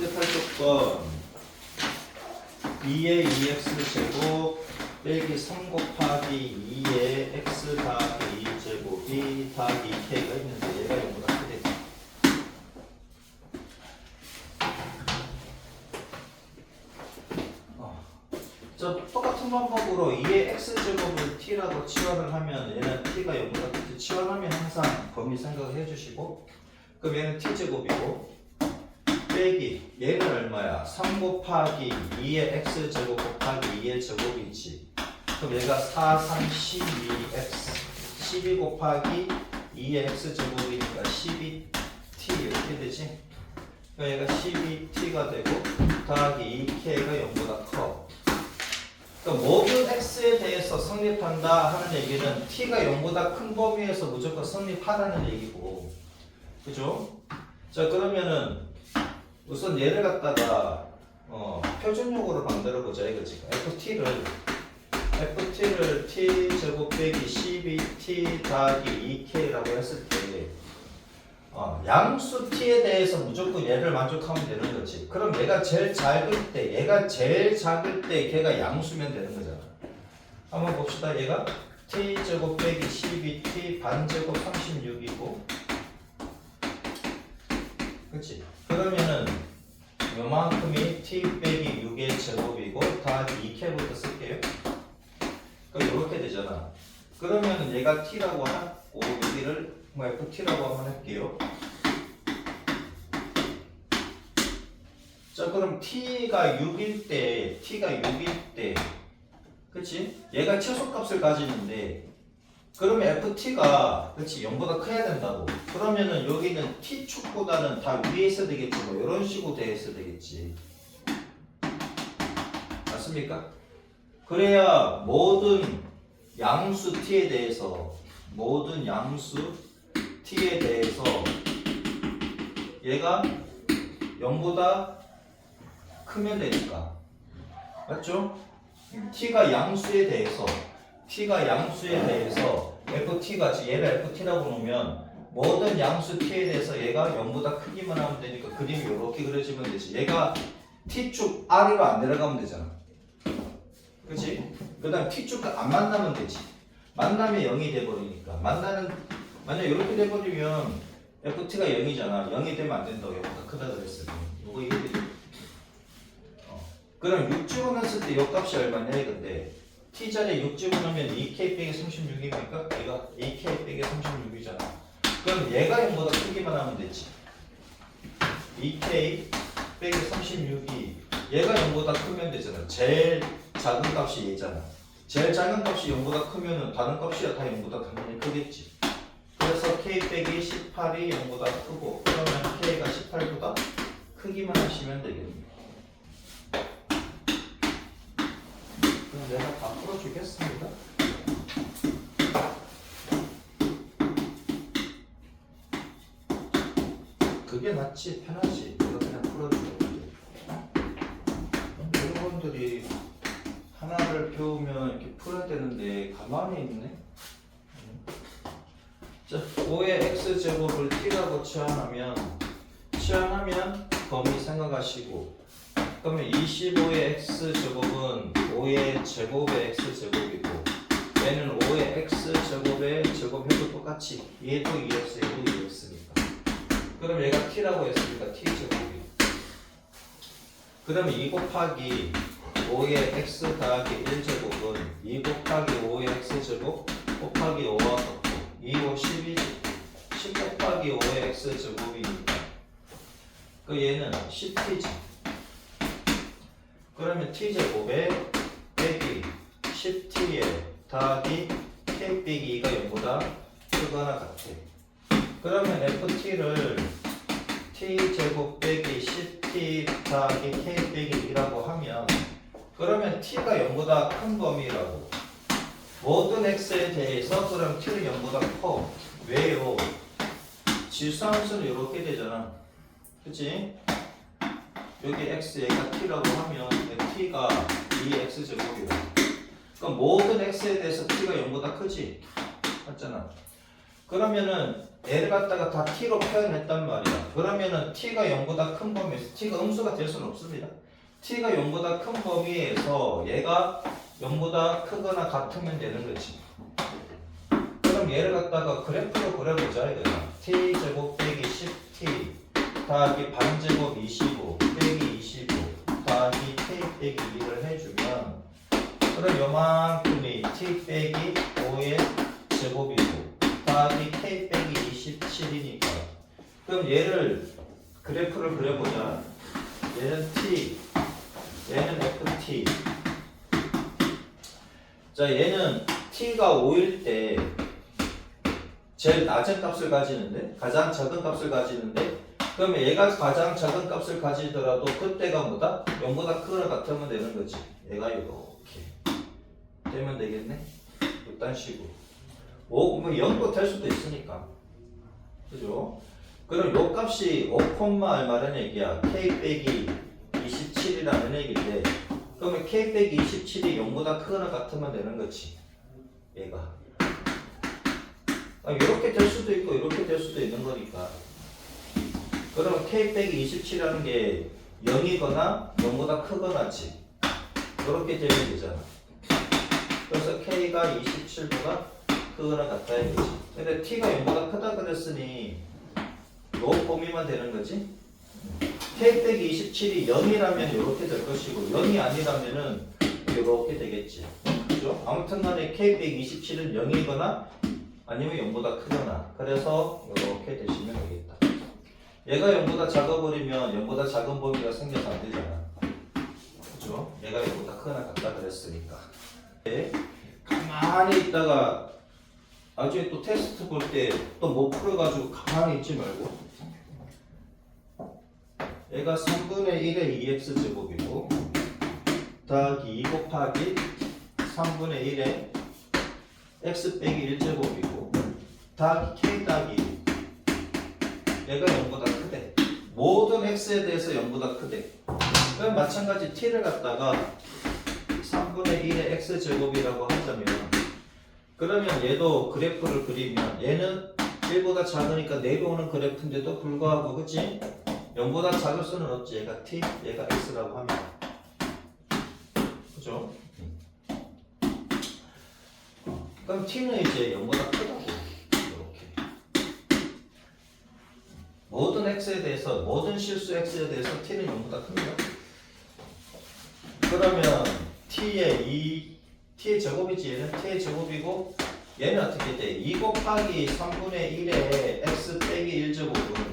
38조건 2의 2x 제곱 빼기 3 곱하기 2의 x 더하기 2제곱이 더하기 2k가 있는데 얘가 0보다 크대. 저 똑같은 방법으로 2의 x제곱을 t라고 치환을 하면 얘는 t가 0보다 크지. 치환하면 항상 범위 생각을 해주시고, 그럼 얘는 t제곱이고 빼기 얘는 얼마야? 3 곱하기 2의 x제곱 곱하기 2의 제곱이지. 그럼 얘가 4, 3, 12x 12 곱하기 2의 x제곱이니까 12t 이렇게 되지. 그러니까 얘가 12t가 되고 더하기 2k가 0보다 커. 그러니까 모든 x에 대해서 성립한다 하는 얘기는 t가 0보다 큰 범위에서 무조건 성립하라는 얘기고, 그죠? 자, 그러면은 우선 얘를 갖다가 표준용으로 만들어 보자 이거지. ft를 t 제곱 빼기 12t 더하기 2k라고 했을 때 양수 t에 대해서 무조건 얘를 만족하면 되는 거지. 그럼 얘가 제일 작을 때 걔가 양수면 되는 거잖아. 한번 봅시다. 얘가 t 제곱 빼기 12t 반제곱 36이고, 그치? 그러면은 요만큼이 t 빼기 6의 제곱이고 더하기 2k부터 쓸게요. 그럼 이렇게 되잖아. 그러면은 얘가 t라고 하고 여기를 ft라고 한번 할게요. 자, 그럼 t가 6일 때 그치? 얘가 최소값을 가지는데, 그러면 ft가 그치 0보다 커야 된다고. 그러면은 여기는 t축보다는 다 위에 있어야 되겠지. 뭐 이런 식으로 되어 있어야 되겠지. 맞습니까? 그래야 모든 양수 t에 대해서 얘가 0보다 크면 되니까. 맞죠? t가 양수에 대해서 ft가 얘를 ft라고 놓으면 모든 양수 t에 대해서 얘가 0보다 크기만 하면 되니까 그림이 이렇게 그려지면 되지. 얘가 t축 아래로 안 내려가면 되잖아. 그치? 그 다음 t축 안 만나면 되지. 만나면 0이 돼버리니까. 만약 이렇게 돼버리면 ft가 0이잖아. 0이 되면 안 된다고. 0보다 크다 그랬으니 이거 이해되죠? 그럼 6 집어넣었을 때 이 값이 얼마냐 이건데, t자리에 6 집어넣으면 2k 빼기 36이니까 얘가 2k 빼기 36이잖아. 그럼 얘가 0보다 크기만 하면 되지. 2k 빼기 36이 얘가 0보다 크면 되잖아. 제일 작은 값이 얘잖아. 제일 작은 값이 0보다 크면은 다른 값이야 다 0보다 당연히 크겠지. 그래서 k 빼기 18이 0보다 크고, 그러면 k가 18보다 크기만 하시면 되겠네요. 그럼 내가 다 풀어주겠습니다. 그게 낫지, 편하지. 내가 그냥 풀어주겠지. 여러분들이 하나를 배우면 이렇게 풀어야 되는데 가만히 있네. 자, 5의 x제곱을 t라고 치환하면 범위 생각하시고, 그러면 25의 x제곱은 5의 제곱의 x제곱이고, 얘는 5의 x제곱의 제곱해도 똑같이 얘도 2x 얘도 2x니까. 그럼 얘가 t라고 했으니까 t제곱이. 그러면 2 곱하기 5의 x 더하기 1제곱은 2 곱하기 5의 x제곱 곱하기 5와 같고 2, 5, 12, 10 곱하기 5의 x제곱이니까 그 얘는 10t지. 그러면 t제곱에 빼기 10t에 더하기 k 빼기 2가 0보다 크거나 같아. 그러면 ft를 t제곱 빼기 10t 더하기 k 빼기 2라고 하면, 그러면 t가 0보다 큰 범위라고. 모든 x에 대해서 그럼 t는 0보다 커. 왜요? 질소함수는 이렇게 되잖아. 그치? 여기 x 얘가 t라고 하면 t가 2x제곱이고, 그럼 모든 x에 대해서 t가 0보다 크지? 맞잖아. 그러면은 얘를 갖다가 다 t로 표현했단 말이야. 그러면은 t가 0보다 큰 범위에서 t가 음수가 될 수는 없습니다. t가 0보다 큰 범위에서 얘가 0보다 크거나 같으면 되는 거지. 그럼 얘를 갖다가 그래프로 그려보자 이거야. t제곱 빼기 10t 더하기 반제곱 25 빼기 25 더하기 k 빼기 2를 해주면 그럼 요만큼이 t 빼기 5의 제곱이고 더하기 k 빼기 27이니까 그럼 얘를 그래프를 그려보자. 얘는 t 얘는 ft 자 얘는 t가 5일 때 제일 낮은 값을 가지는데 가장 작은 값을 가지는데 그러면 얘가 가장 작은 값을 가지더라도 그때가 뭐다? 0보다 크거나 같으면 되는 거지. 얘가 이렇게 되면 되겠네. 이딴 식으로. 뭐 0도 될 수도 있으니까. 그죠? 그럼 요 값이 5, 얼마라는 얘기야? k 빼기 27이라는 얘기인데 그러면 k 빼기 27이 0보다 크거나 같으면 되는 거지. 얘가. 이렇게 될 수도 있고 이렇게 될 수도 있는 거니까. 그럼 k 빼기 27이라는 게 0이거나 0보다 크거나지. 이렇게 되면 되잖아. 그래서 k가 27보다 크거나 같다 이거지. 근데 t가 0보다 크다 그랬으니 요 범위만 되는 거지. k 빼기 27이 0이라면 이렇게 될 것이고 0이 아니라면은 이렇게 되겠지. 그죠? 아무튼 간에 k 빼기 27은 0이거나 아니면 0보다 크거나. 그래서 이렇게 되시면 되겠다. 얘가 0보다 작아버리면 0보다 작은 범위가 생겨서 안 되잖아. 그죠? 얘가 0보다 크거나 같다 그랬으니까. 네. 가만히 있다가 나중에 또 테스트 볼 때 또 못 풀어가지고 가만히 있지 말고 얘가 3분의 1의 2x 제곱이고 더하기 2 곱하기 3분의 1의 x 빼기 1제곱이고 더하기 k 더하기 1 얘가 0보다 크대. 모든 x에 대해서 0보다 크대. 그럼 마찬가지 t를 갖다가 3분의 1의 x제곱이라고 하자면 그러면 얘도 그래프를 그리면 얘는 1보다 작으니까 내려오는 그래프인데도 불구하고 그치? 0보다 작을 수는 없지. 얘가 t, 얘가 x라고 하면 그죠? 그럼 t는 이제 0보다 크다고 이렇게 모든 x에 대해서 모든 실수 x에 대해서 t는 0보다 큽니다. 그러면 t의 제곱이지. 얘는 t의 제곱이고 얘는 어떻게 돼? 2 곱하기 3분의 1의 x 빼기 1제곱은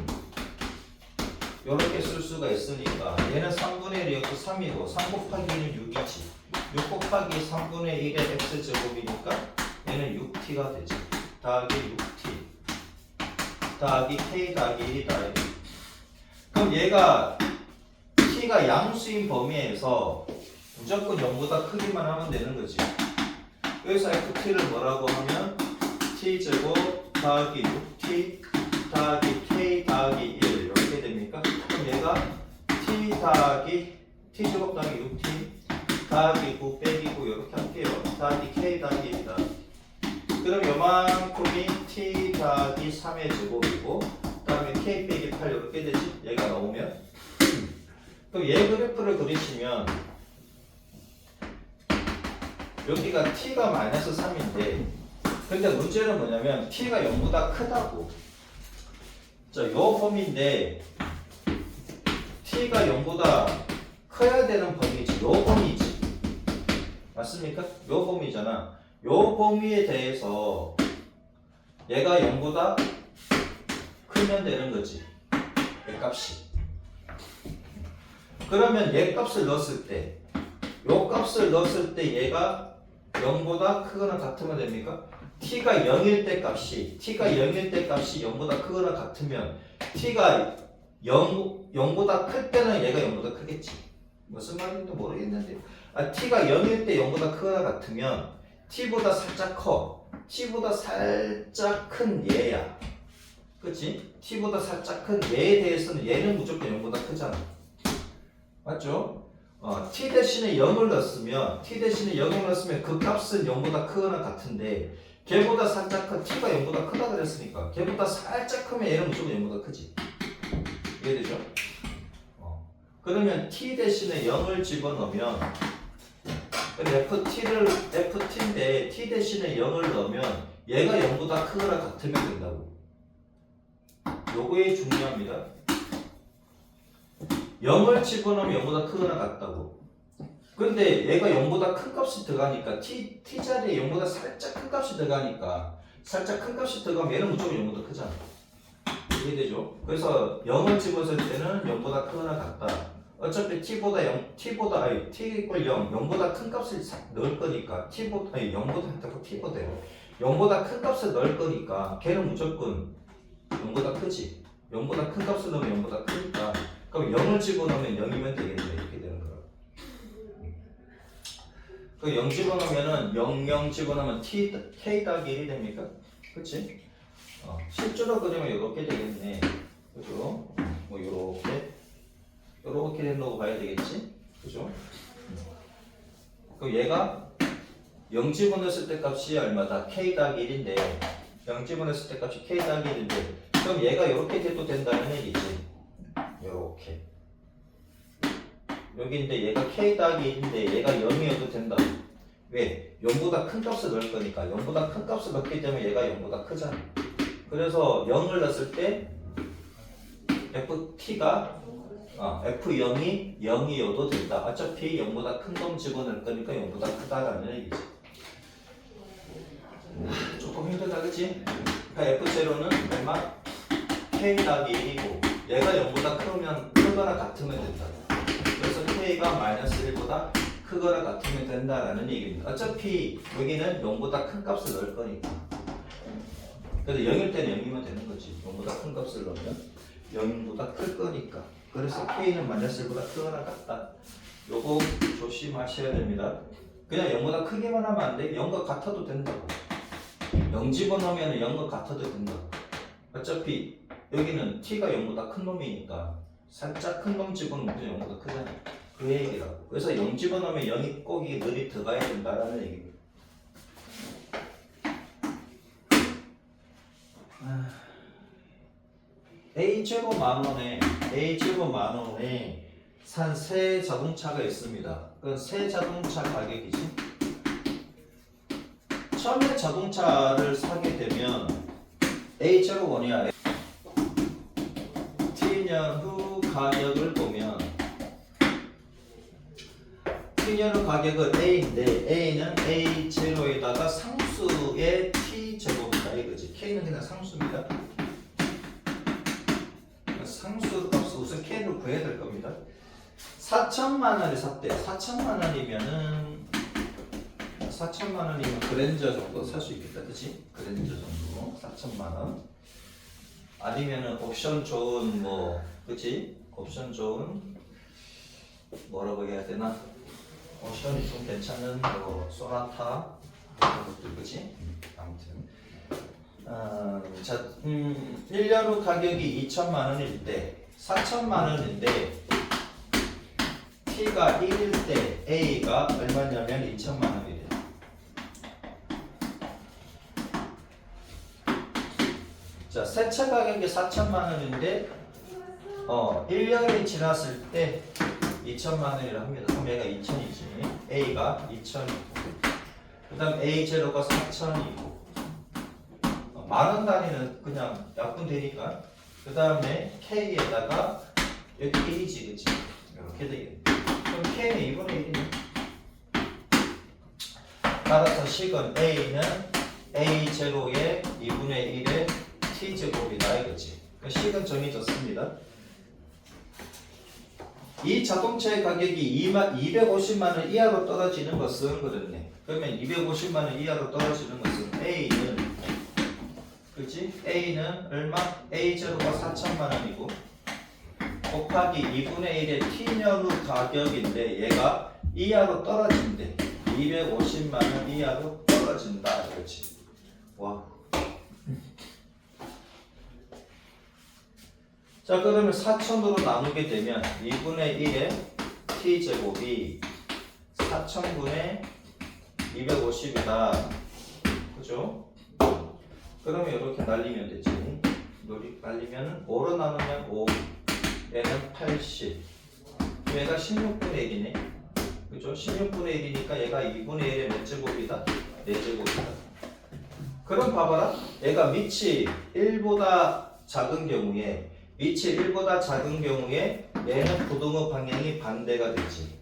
이렇게 쓸 수가 있으니까 얘는 3분의 1이었고 3이고 3 곱하기 1은 6이지. 6 곱하기 3분의 1의 x제곱이니까 얘는 6t가 되지. 더하기 6t 더하기 k 더하기 1이다. 그럼 얘가 t가 양수인 범위에서 무조건 0보다 크기만 하면 되는 거지. 여기서 ft를 뭐라고 하면 t제곱 더하기 6t 더하기 k 더하기 1 이렇게 됩니까? 그럼 얘가 t제곱 더하기 6t 더하기 9 빼기 9 이렇게 할게요. 더하기 k 더하기 1이다. 그럼 요만큼이 t 더하기 3의 제곱이고 그 다음에 k 빼기 8 이렇게 되지? 얘가 나오면 그럼 얘 그래프를 그리시면 여기가 t가 마이너스 3인데 근데 문제는 뭐냐면 t가 0보다 크다고. 자, 요 범위인데 t가 0보다 커야 되는 범위지. 요 범위지. 맞습니까? 요 범위잖아. 요 범위에 대해서 얘가 0보다 크면 되는 거지. 얘 값이. 그러면 얘 값을 넣었을 때 요 값을 넣었을 때 얘가 0보다 크거나 같으면 됩니까? t가 0일 때 값이 0보다 크거나 같으면 t가 0보다 클 때는 얘가 0보다 크겠지. 무슨 말인지 모르겠는데 t가 0일 때 0보다 크거나 같으면 t보다 살짝 커. t보다 살짝 큰 얘야. 그치? t보다 살짝 큰 얘에 대해서는 얘는 무조건 0보다 크잖아. 맞죠? t 대신에 0을 넣었으면 그 값은 0보다 크거나 같은데 걔보다 살짝 큰 t가 0보다 크다 그랬으니까 걔보다 살짝 크면 얘는 무조건 0보다 크지. 이해되죠? 그러면 t 대신에 0을 집어넣으면 ft인데 t 대신에 0을 넣으면 얘가 0보다 크거나 같으면 된다고. 요거에 중요합니다. 0을 집어넣으면 0보다 크거나 같다고. 근데 얘가 0보다 큰 값이 들어가니까 t 자리에 0보다 살짝 큰 값이 들어가니까 살짝 큰 값이 들어가면 얘는 무조건 0보다 크잖아. 이해되죠? 그래서 0을 집어넣을 때는 0보다 크거나 같다. 어차피 t 이퀄 0, 0보다 큰 값을 넣을 거니까 t보다 0보다 큰 값을 넣을 거니까 걔는 무조건 0보다 크지. 0보다 큰 값을 넣으면 0보다 크니까 그럼 0을 집어넣으면 0이면 되겠네. 이렇게 되는 거야. 그 0 집어넣으면은 0 집어넣으면 k 더하기 1이 됩니까? 그치? 실제로 그러면 이렇게 되겠네. 그죠? 뭐 요렇게 된다고 봐야 되겠지? 그죠? 그럼 얘가 0 집어넣었을 때 값이 얼마다? k 더하기 1인데 0 집어넣었을 때 값이 k 더하기 1인데 그럼 얘가 이렇게 돼도 된다는 얘기지. 요렇게 여기인데 얘가 k 더하기 1인데 얘가 0이어도 된다고. 왜? 0보다 큰 값을 넣을 거니까 0보다 큰 값을 넣기 때문에 얘가 0보다 크잖아. 그래서 0을 넣었을 때 ft가 f0이 0이어도 된다. 어차피 0보다 큰 놈 집어넣을 거니까 0보다 크다라는 얘기지. 조금 힘들다 그치? 그러니까 f0는 얼마? k 더하기 1이고 얘가 0보다 크거나 같으면 된다. 그래서 k가 마이너스 1보다 크거나 같으면 된다라는 얘기입니다. 어차피 여기는 0보다 큰 값을 넣을 거니까. 그래도 0일 때는 0이면 되는 거지. 0보다 큰 값을 넣으면 0보다 클 거니까. 그래서 k는 마이너스 1보다 크거나 같다. 요거 조심하셔야 됩니다. 그냥 0보다 크기만 하면 안 돼. 0과 같아도 된다고. 0 집어넣으면 0과 같아도 된다고. 어차피 여기는 t가 0보다 큰 놈이니까 살짝 큰 놈 집어넣으면 0보다 크잖아. 그 얘기라고. 그래서 0 집어넣으면 0이 꼭 이게 늘이 들어가야 된다라는 얘기입니다. A0 만원에 산 새 자동차가 있습니다. 그건 새 자동차 가격이지. 처음에 자동차를 사게 되면 A01이야. T년 후 가격을 보면 T년 후 가격은 A인데 A는 A0에다가 상수의 T제곱이다 이거지. K는 그냥 상수입니다. 상수 값을 우선 K를 구해야 될 겁니다. 4천만 원에 샀대. 4천만 원이면은 그랜저 정도 살 수 있겠다, 그치? 그랜저 정도 4천만 원. 아니면은 옵션 좋은 그치? 옵션 좋은 뭐라고 해야 되나? 옵션이 좀 괜찮은 소나타 그런 것들, 그치? 아무튼. 1년 후 가격이 2천만 원일 때 4천만 원인데 T가 1일 때 A가 얼마냐면 2천만 원이래. 자, 새차 가격이 4천만 원인데 1년이 지났을 때 2천만 원이라 합니다. 그럼 얘가 2천이지. A가 2천이고 그 다음 A0가 4천이고 만원 단위는 그냥 약분되니까 그 다음에 K에다가 여기 1이지 그치? 이렇게 되겠네. 그럼 K는 2분의 1이네. 따라서 식은 A는 A0의 2분의 1의 T제곱이다 이거지. 그러니까 식은 정해졌습니다. 이 자동차의 가격이 250만원 이하로 떨어지는 것은 그렇네. 그러면 250만원 이하로 떨어지는 것은 A는 그치? A는 얼마? A0가 4천만 원이고 곱하기 2분의 1의 T년 후 가격인데 얘가 이하로 떨어진대. 250만 원 이하로 떨어진다. 그렇지? 와. 자, 그러면 4천으로 나누게 되면 2분의 1의 T제곱이 4천분의 250이다. 그죠? 그러면 이렇게 날리면 되지. 이렇게 날리면 5로 나누면 5, 얘는 80. 얘가 16분의 1이네. 그죠? 16분의 1이니까 얘가 2분의 1의 몇 제곱이다? 4제곱이다. 그럼 봐봐라. 얘가 밑이 1보다 작은 경우에 얘는 부등호 방향이 반대가 되지.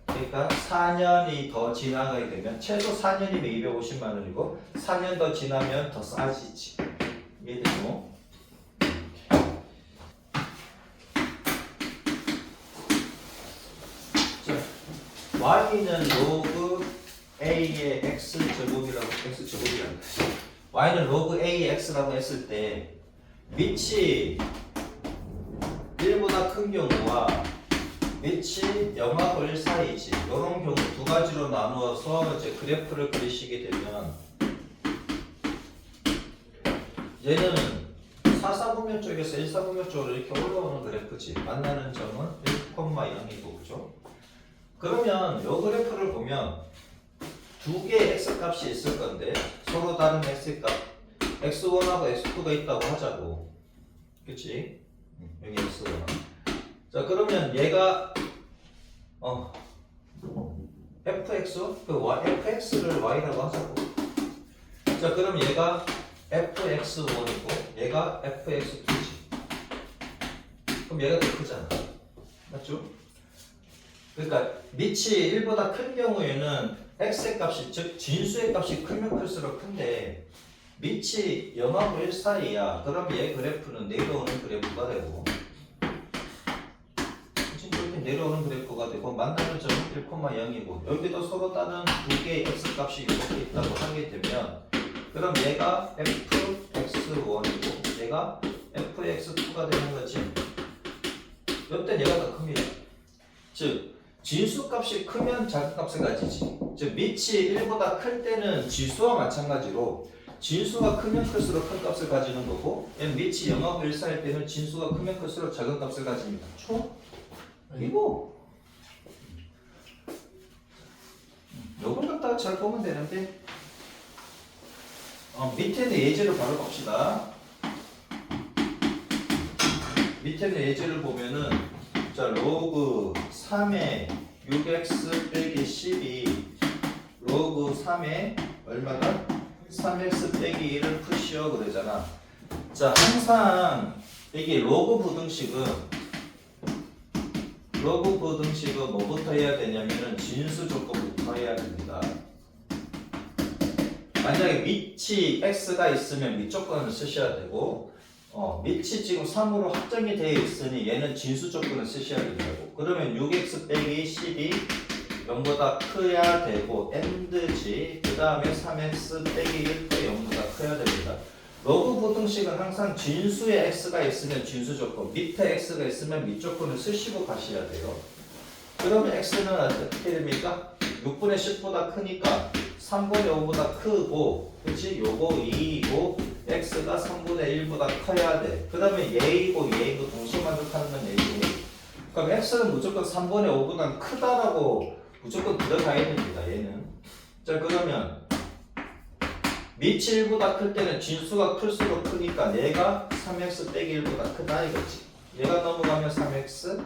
그러니까 4년이 더 지나가게 되면 최소 4년이면 250만 원이고 4년 더 지나면 더 싸지지. 이해되죠? y는 로그 a의 x제곱이라고 y는 로그 a의 x라고 했을 때 밑이 1보다 큰 경우와 밑이 0하고 1 사이지. 이런 경우 두 가지로 나누어서 이제 그래프를 그리시게 되면 얘는 4사분면 쪽에서 1사분면 쪽으로 이렇게 올라오는 그래프지. 만나는 점은 1,0이고 그죠? 그러면 이 그래프를 보면 두 개의 x값이 있을 건데 서로 다른 x값 x1하고 x2가 있다고 하자고. 그치? 여기 x1. 자 그러면 얘가 fx? fx를 y라고 하자고. 자 그럼 얘가 fx1이고 얘가 fx2지. 그럼 얘가 더 크잖아. 맞죠? 그러니까 밑이 1보다 큰 경우에는 x의 값이 즉 진수의 값이 크면 클수록 큰데 밑이 0하고 1 사이야. 그럼 얘 그래프는 내려오는 그래프가 되고 이렇게 내려오는 그래프가 되고 만나는 점은 1,0이고 여기도 서로 다른 두 개의 x값이 이렇게 있다고 하게 되면 그럼 얘가 fx1이고 얘가 fx2가 되는 거지. 이때 얘가 더 큽니다. 즉 진수값이 크면 작은값을 가지지. 즉 밑이 1보다 클 때는 지수와 마찬가지로 진수가 크면 클수록 큰 값을 가지는 거고 밑이 0하고 1 사이일 때는 진수가 크면 클수록 작은 값을 가집니다. 이거 요걸 갖다가 잘 보면 되는데 밑에는 예제를 바로 봅시다. 밑에는 예제를 보면은 자 로그 3의 6x 빼기 12 로그 3의 얼마다? 3x 빼기 1을 푸시어 그러잖아. 자 항상 이게 로그 부등식은 뭐부터 해야 되냐면은 진수 조건부터 해야 됩니다. 만약에 밑이 x가 있으면 밑 조건을 쓰셔야 되고 밑이 지금 3으로 확정이 되어 있으니 얘는 진수 조건을 쓰셔야 된다고. 그러면 6x 빼기 12 0보다 커야 되고 and지 그 다음에 3x 빼기 1도 0보다 커야 됩니다. 로그 부등식은 항상 진수의 x가 있으면 진수 조건, 밑에 x가 있으면 밑 조건을 쓰시고 가셔야 돼요. 그러면 x는 어떻게 됩니까? 6분의 10보다 크니까 3분의 5보다 크고 그치? 요거 2이고 x가 3분의 1보다 커야 돼. 그 다음에 얘이고 동시에 만족하는 건 얘이고. 그럼 x는 무조건 3분의 5보다 크다라고 무조건 들어가야 됩니다. 얘는. 자 그러면 밑이 1보다 클 때는 진수가 클수록 크니까 얘가 3x 빼기 1보다 크다 이거지. 얘가 넘어가면 3x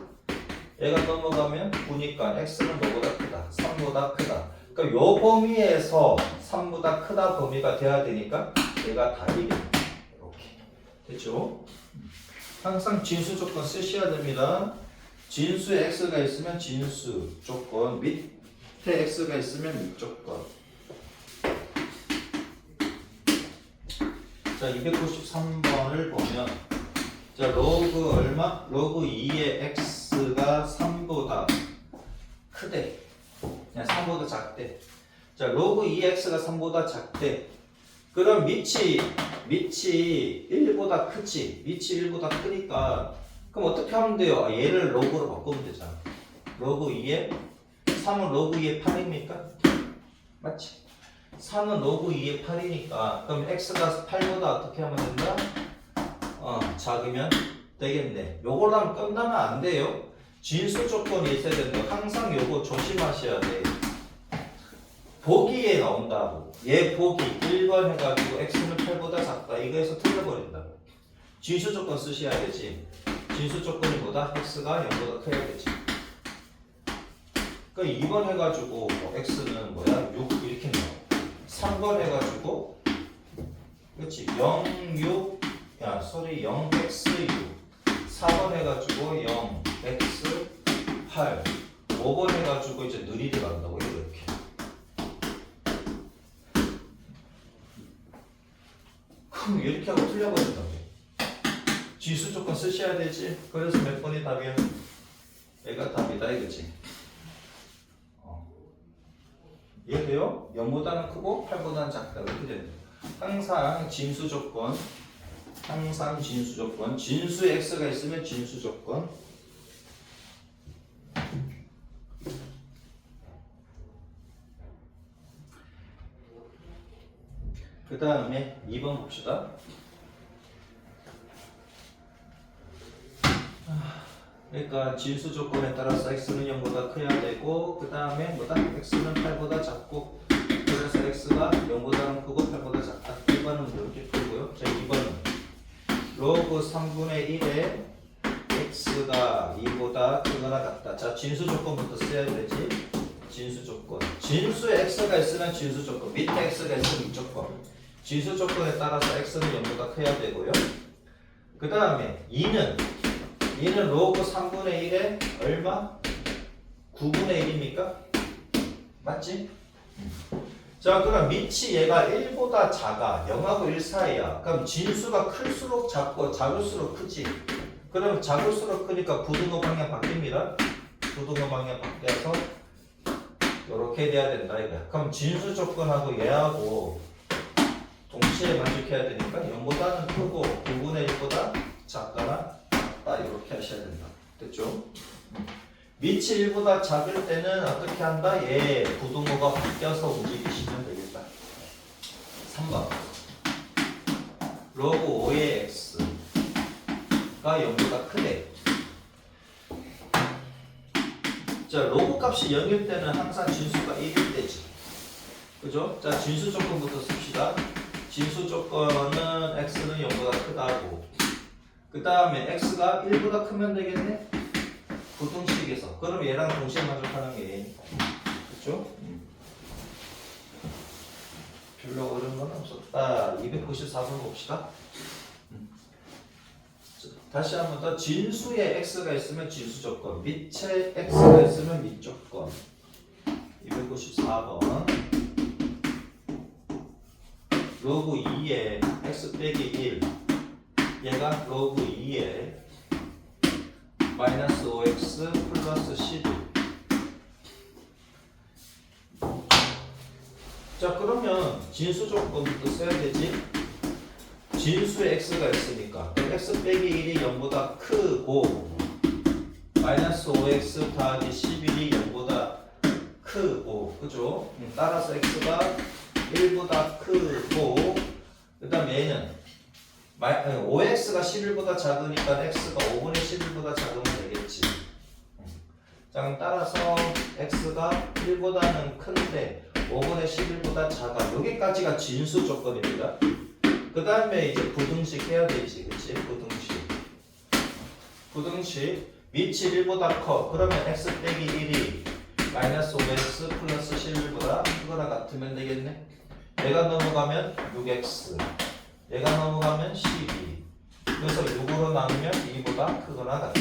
얘가 넘어가면 9니까 x는 뭐보다 크다? 3보다 크다. 그러니까 요 범위에서 3보다 크다 범위가 돼야 되니까 얘가 답이겠다. 이렇게 됐죠? 항상 진수 조건 쓰셔야 됩니다. 진수에 x가 있으면 진수 조건, 밑에 x가 있으면 밑 조건. 자 293번을 보면 자 로그 얼마? 로그 2의 x가 3보다 크대. 그냥 3보다 작대. 자 로그 2의 x가 3보다 작대. 그럼 밑이 1보다 크지. 밑이 1보다 크니까 그럼 어떻게 하면 돼요? 얘를 로그로 바꾸면 되잖아. 로그 2에 3은 로그 2의 8입니까? 맞지? 3은 로그 2의 8이니까 그럼 x가 8보다 어떻게 하면 된다? 작으면 되겠네. 요걸로 하면 끝나면 안 돼요. 진수 조건이 있어야 되는데 항상 요거 조심하셔야 돼. 보기에 나온다고. 얘 보기 1번 해가지고 x는 8보다 작다. 이거에서 틀려버린다고. 진수 조건 쓰셔야 되지. 진수 조건이 뭐다? x가 0보다 커야 되지. 그러니까 2번 해가지고 x는 뭐야? 6 이렇게 나와. 3번 해가지고 그렇지 0, 6 야, sorry 0x 6 4번 해가지고 0, x 8 5번 해가지고 이제 느리게 간다고 이렇게. 그럼 이렇게 하고 틀려버린다고. 지수 조건 쓰셔야 되지. 그래서 몇 번이 답이야? 얘가 답이다 이거지. 이해돼요? 0보다는 크고 8보다는 작다. 그렇게 됩니다. 항상 진수 조건, 항상 진수 조건, 진수에 x가 있으면 진수 조건. 그 다음에 2번 봅시다. 그러니까 진수 조건에 따라서 x는 0보다 커야 되고 그 다음에 뭐다? x는 8보다 작고 그래서 x가 0보다는 크고 8보다 작다. 1번은 이렇게 풀고요. 자 2번은 로그 3분의 1에 x가 2보다 크거나 같다. 자 진수 조건부터 써야 되지. 진수 조건. 진수에 x가 있으면 진수 조건. 밑에 x가 있으면 이 조건. 진수 조건에 따라서 x는 0보다 커야 되고요. 그 다음에 2는 로그 3분의 1에 얼마? 9분의 1입니까? 맞지? 자 그럼 밑이 얘가 1보다 작아. 0하고 1 사이야. 그럼 진수가 클수록 작고 작을수록 크지. 그럼 작을수록 크니까 부등호 방향 바뀝니다. 부등호 방향 바뀌어서 이렇게 돼야 된다 이거야. 그럼 진수 조건하고 얘하고 동시에 만족해야 되니까 0보다는 크고 9분의 1보다 작거나 작다 이렇게 하셔야 된다. 됐죠? 밑이 1보다 작을 때는 어떻게 한다? 얘 부등호가 바뀌어서 움직이시면 되겠다. 3번 로그 5의 x가 0보다 크대. 자 로그 값이 0일 때는 항상 진수가 1일 때지. 그죠? 자 진수 조건부터 씁시다. 진수 조건은 x는 0보다 크다고. 그 다음에 x가 1보다 크면 되겠네? 부등식에서. 그럼 얘랑 동시에 만족하는 게 그렇죠? 별로 어려운 건 없었다. 294번 봅시다. 다시 한 번 더. 진수에 x가 있으면 진수 조건, 밑에 x가 있으면 밑 조건. 294번. 로그 2에 x 빼기 1 얘가 로그 2에 마이너스 5x 플러스 11. 자 그러면 진수 조건부터 써야 되지. 진수에 x가 있으니까 x 빼기 1이 0보다 크고 마이너스 5x 더하기 11이 0보다 크고 그죠? 따라서 x가 1보다 크고 그 다음에 얘는 5x가 11보다 작으니까 x가 5분의 11보다 작으면 되겠지. 자 그럼 따라서 x가 1보다는 큰데 5분의 11보다 작아. 여기까지가 진수 조건입니다. 그 다음에 이제 부등식 해야 되지. 그치? 부등식 밑이 1보다 커. 그러면 x 빼기 1이 마이너스 5x 플러스 11보다 크거나 같으면 되겠네. 얘가 넘어가면 6x 얘가 넘어가면 12. 그래서 6으로 나누면 2보다 크거나 같다.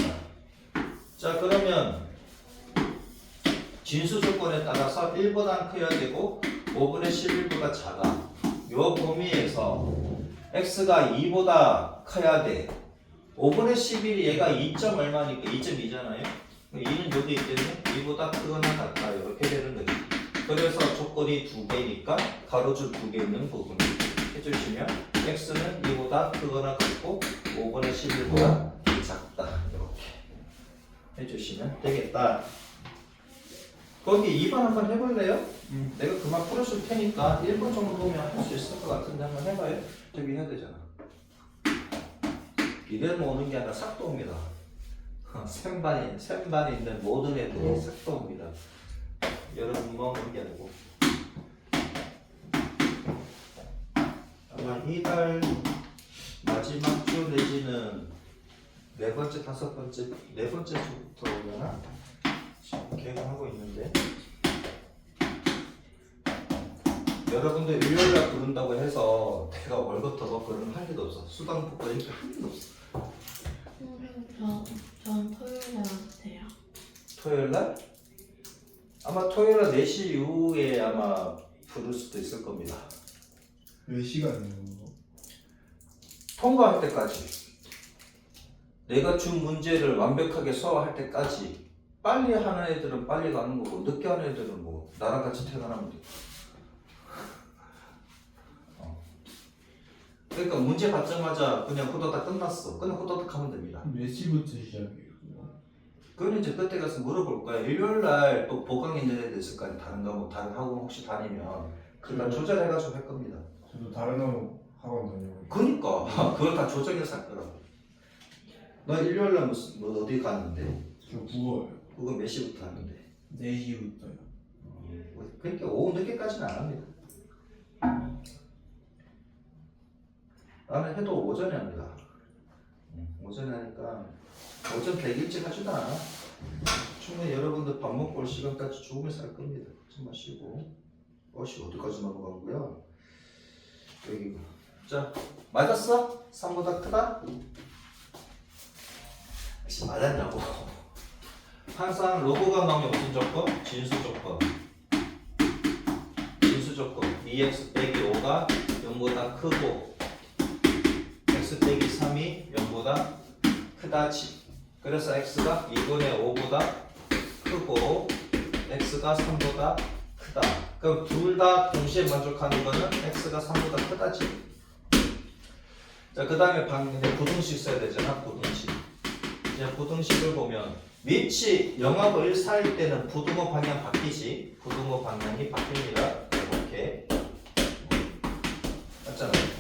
자 그러면 진수 조건에 따라서 1보다 커야 되고 5분의 11보다 작아. 요 범위에서 x가 2보다 커야 돼. 5분의 11이 얘가 2점 얼마니까 2.2잖아요. 2는 여기 있겠네. 2보다 크거나 같다. 이렇게 되는 거지. 그래서 조건이 2개니까 가로줄 2개 있는 부분 해주시면 x는 2보다 크거나 같고 5분의 11보다 작다. 이렇게 해주시면 되겠다. 거기 2번 한번 해볼래요? 내가 그만 풀어줄 테니까 1번 정도면 할 수 있을 것 같은데 한번 해봐요. 저기 해야 되잖아. 이대로 오는 게 아니라 싹도 옵니다. 샘반이 있는 모든 애들이 싹도 옵니다. 여러분만 오는 게 아니고. 한 이달 마지막 주 내지는 네 번째, 다섯 번째, 네 번째 주부터 오려나? 지금 개강하고 있는데 여러분들 일요일날 부른다고 해서 내가 월급 더 넣고 그런 할 일도 없어. 수당 복권 이렇게 할 일도 없어. 전 토요일에 와도 돼요. 토요일날? 아마 토요일날 4시 이후에 아마 부를 수도 있을 겁니다. 몇 시간이에요? 통과할 때까지 내가 준 문제를 완벽하게 수화할 때까지 빨리 하는 애들은 빨리 가는 거고 늦게 하는 애들은 뭐 나랑 같이 퇴근하면 돼. 그러니까 문제 받자마자 그냥 후다닥 끝났어. 그냥 후다닥 하면 됩니다. 몇 시부터 시작해요? 그거? 그건 이제 그때 가서 물어볼 거야. 일요일날 또 보강 있는 애들 있을 거 아니야. 다른 과목, 다른 학원 혹시 다니면 그걸 조절해가지고 할 겁니다. 저도 다른 학원 다녀요. 그러니까 그걸 다 조정해서 할 거라고. 너 일요일날 무슨 뭐 어디 갔는데? 저 국어예요. 그거 몇 시부터 하는데? 4시부터요. 그러니까 오후 늦게까지는 안 합니다. 나는 해도 오전에 합니다. 오전에 하니까 오전 되게 일찍 하지도 않아. 충분히 여러분들 밥 먹고 올 시간까지 죽으면서 할 겁니다. 좀 마시고. 어씨 어디까지 넘어간 거야? 여기. 자 맞았어? 3보다 크다? 혹시 맞았냐고. 항상 로고가 나오면 무슨 조건? 진수 조건. 진수 조건. 2x 빼기 5가 0보다 크고 x 빼기 3이 0보다 크다지. 그래서 x가 2분의 5보다 크고 x가 3보다 크다. 그럼 둘 다 동시에 만족하는 거는 x가 3보다 크다지. 자, 그 다음에 부등식 써야 되잖아. 부등식. 이제 부등식을 보면 위치 0하고 1 사이일 때는 부등호 방향 바뀌지. 부등호 방향이 바뀝니다. 이렇게. 맞잖아요.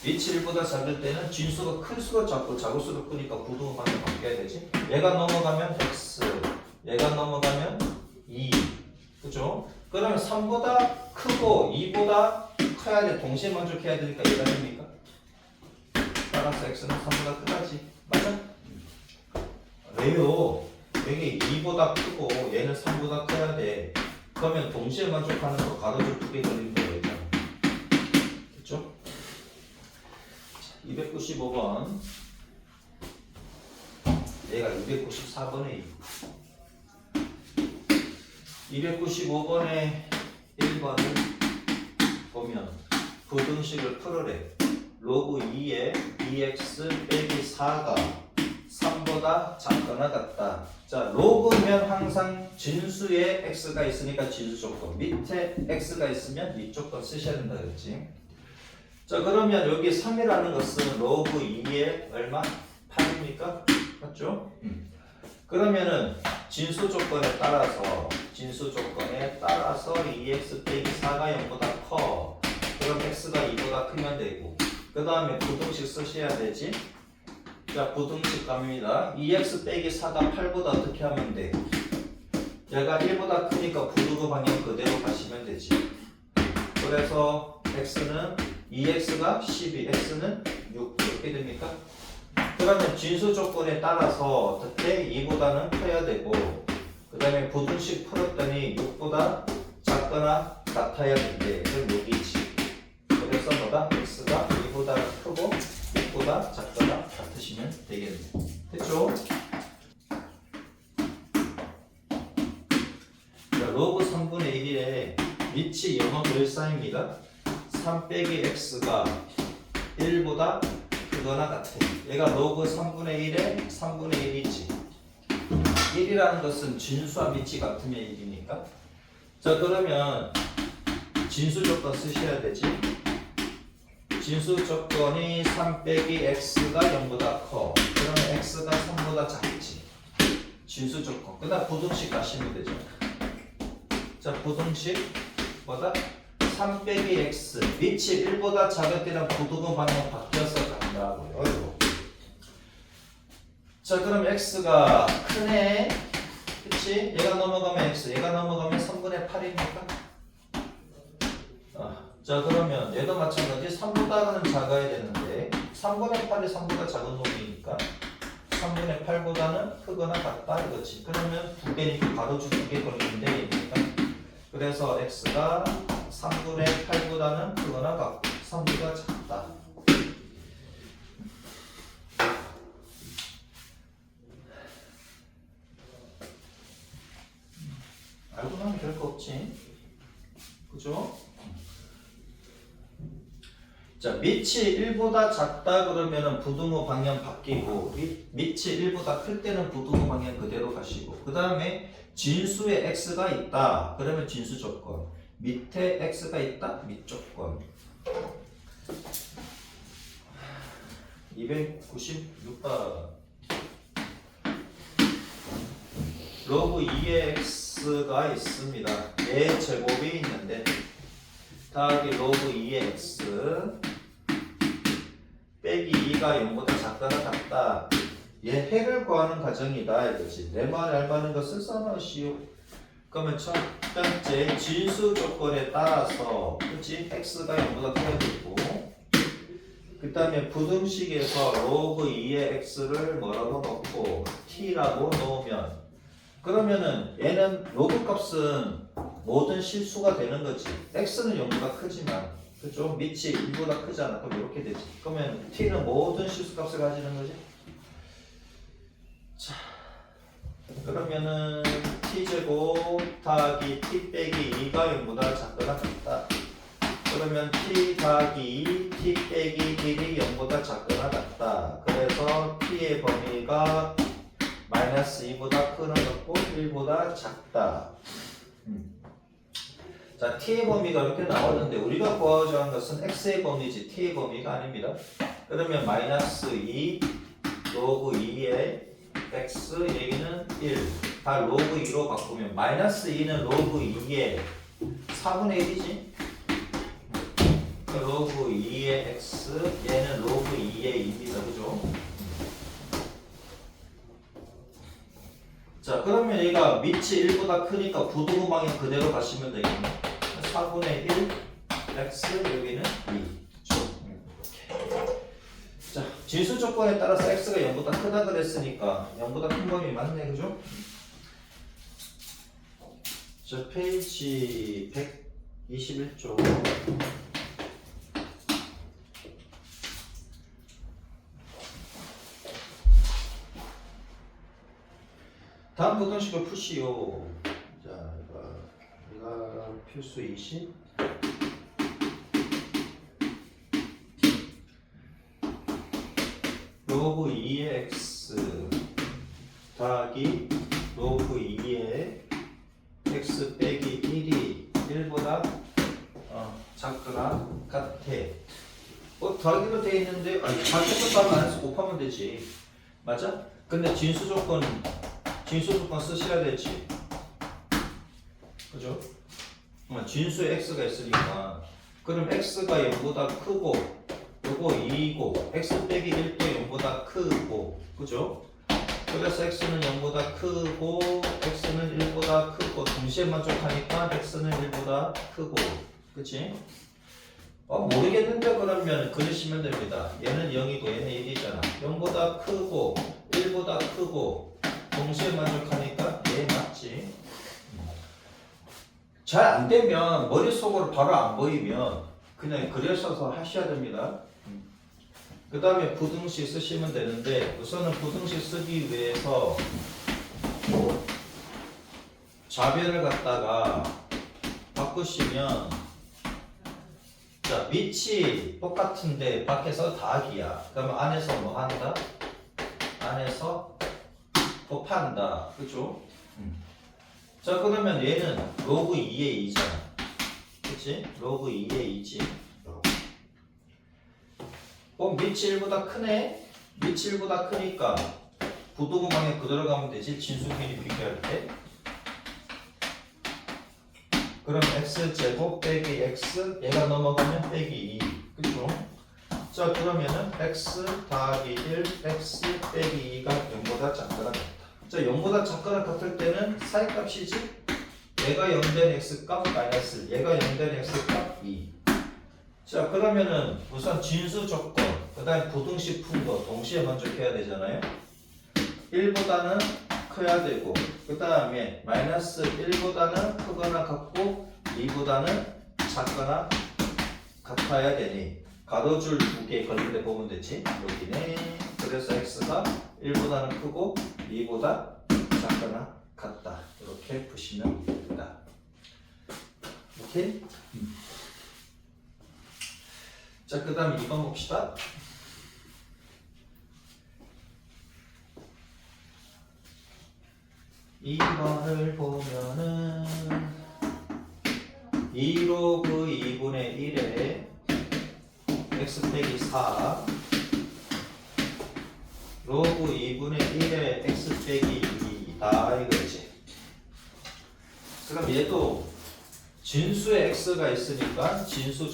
위치 1보다 작을 때는 진수가 클수록 작고 작을수록 크니까 부등호 방향 바뀌어야 되지. 얘가 넘어가면 x, 얘가 넘어가면 2. 그죠? 그러면 3보다 크고 2보다 커야 돼. 동시에 만족해야 되니까 얘가 됩니까? 따라서 x는 3보다 크다지. 맞아? 왜요? 여기 2보다 크고 얘는 3보다 커야 돼. 그러면 동시에 만족하는 거 가로줄 2개 그리는 거예요. 됐죠? 295번. 얘가 294번에 295번에 1번을 보면 부등식을 풀으래. 로그 2에 2x 빼기 4가 3보다 작거나 같다. 자, 로그면 항상 진수에 x가 있으니까 진수 조건, 밑에 x가 있으면 이 조건 쓰셔야 된다 그랬지. 자, 그러면 여기 3이라는 것은 로그 2에 얼마? 8입니까? 맞죠? 그러면은 진수 조건에 따라서 2x 빼기 4가 0보다 커. 그럼 x가 2보다 크면 되고, 그 다음에 부등식 쓰셔야 되지. 자, 부등식 갑니다. 2x 빼기 4가 8보다 어떻게 하면 돼? 얘가 1보다 크니까 부등호 방향 그대로 가시면 되지. 그래서 x는 2x가 12, x는 6 이렇게 됩니까? 그러면 진수 조건에 따라서 어떻게 2보다는 커야 되고, 그 다음에 부등식 풀었더니 6보다 작거나 같아야 된대. 그럼 6이지. 그래서 뭐다? x가 2보다 크고 6보다 작거나 같으시면 되겠네. 됐죠? 자, 로그 3분의 1에 위치 0하고 1 사이입니다. 3 빼기 x가 1보다 크거나 같아. 얘가 로그 3분의 1에 3분의 1이지. 1이라는 것은 진수와 밑이 같으면 1이니까. 자, 그러면 진수 조건 쓰셔야 되지. 진수 조건이 3 빼기 x가 0보다 커. 그러면 x가 3보다 작지. 진수 조건. 그 다음 부등식 가시면 되죠. 자, 부등식 뭐다? 3 빼기 x 위치 1보다 작을 때랑 부등호 방향 바뀌어서 간다고요. 어이구. 자, 그럼 x가 크네. 그치? 얘가 넘어가면 x, 얘가 넘어가면 3분의 8입니까? 자 그러면 얘도 마찬가지 3보다는 작아야 되는데 3분의 8이 3보다 작은 놈이니까 3분의 8보다는 크거나 같다 이거지. 그러면 두 개니까 가로줄 두개 걸리는데 얘니까 그래서 x가 3분의 8보다는 크거나 같고 3보다 작다. 알고 나면 별거 없지. 그죠? 자, 밑이 1보다 작다 그러면은 부등호 방향 바뀌고 밑이 1보다 클 때는 부등호 방향 그대로 가시고 그 다음에 진수에 x가 있다 그러면 진수 조건 밑에 x가 있다 밑 조건 296번 로그 2의 x가 있습니다. 얘 제곱이 있는데 더하기 로그 2의 x 빼기 2가 0보다 작거나 같다. 얘 해를 구하는 과정이다 이거지. 내 말 알맞는 것을 써놓으시오. 그러면 첫 번째 진수 조건에 따라서 그치? x가 0보다 커야 되고 그 다음에 부등식에서 로그 2의 x를 뭐라고 넣고 t라고 놓으면 그러면은 얘는 로그 값은 모든 실수가 되는 거지. x는 0보다 크지만 그죠? 밑이 1보다 크잖아. 그럼 이렇게 되지. 그러면 t는 모든 실수 값을 가지는 거지. 자, 그러면은 t제곱 더하기 t 빼기 2가 0보다 작거나 같다. 그러면 t 더하기 2, t 빼기 1이 0보다 작거나 같다. 그래서 t의 범위가 마이너스 2보다 크는 거고 1보다 작다. 자, t의 범위가 이렇게 나왔는데 우리가 구하고자 하는 것은 x의 범위지 t의 범위가 아닙니다. 그러면 마이너스 2 로그 2의 x 여기는 1 다 로그 2로 바꾸면 마이너스 2는 로그 2의 4분의 1이지. 로그 2의 x 얘는 로그 2의 2입니다. 그죠? 자 그러면 얘가 밑이 1보다 크니까 부등호 방향 그대로 가시면 되겠네. 4분의 1 x 여기는 2. 자 진수 조건에 따라서 x가 0보다 크다 그랬으니까 0보다 큰 범위 맞네. 그죠? 자 페이지 121쪽 다음 부등식을 푸시오. 자, 이거 필수 20. 로그 2의 x 더하기 로그 2의 x 빼기 1이 1보다 작거나 같아. 더하기로 돼 있는데 밖에서 따로 안에서 곱하면 되지. 맞아? 근데 진수 조건 쓰셔야 되지. 그죠? 진수에 x가 있으니까 그럼 x가 0보다 크고 요거 2이고 x 빼기 1도 0보다 크고 그죠? 그래서 x는 0보다 크고 x는 1보다 크고 동시에 만족하니까 x는 1보다 크고 그치? 모르겠는데 그러면 그리시면 됩니다. 얘는 0이고 얘는 1이잖아. 0보다 크고 1보다 크고 동시에 만족하니까 얘 맞지. 잘 안되면 머릿속으로 바로 안 보이면 그냥 그려서서 하셔야 됩니다. 그 다음에 부등식 쓰시면 되는데 우선은 부등식 쓰기 위해서 좌변을 갖다가 바꾸시면 자 밑이 똑같은데 밖에서 더하기야. 그러면 안에서 뭐 한다? 안에서 곱한다. 그죠? 자 그러면 얘는 로그 2의 2잖아. 그치? 로그 2의 2지. 밑이 1보다 크네? 밑이 1보다 크니까 부등호 방향 그대로 가면 되지. 진수끼리 비교할 때. 그럼 x제곱 빼기 x 얘가 넘어가면 빼기 2. 그죠? 자 그러면은 x 더하기 1 x 빼기 2가 0보다 작거나 같다. 자 0보다 작거나 같을 때는 사이값이지. 얘가 0된 x값 마이너스 얘가 0된 x값 2. 자, 그러면은 우선 진수 조건, 그 다음에 부등식 푼 거 동시에 만족해야 되잖아요. 1보다는 커야 되고, 그 다음에 마이너스 1보다는 크거나 같고 2보다는 작거나 같아야 되니 가로줄 2개 걸린데 보면 되지. 여기네. 그래서 x가 1보다는 크고 2보다 작거나 같다. 이렇게 보시면 됩니다. 오케이? 자, 그 다음에 2번 봅시다. 2번을 보면은 2로그 2분의 1에 x 빼기 4 로그 2분의 1에 x 빼기 2다 이거지. 그럼 얘도 진수에 x가 있으니까 진수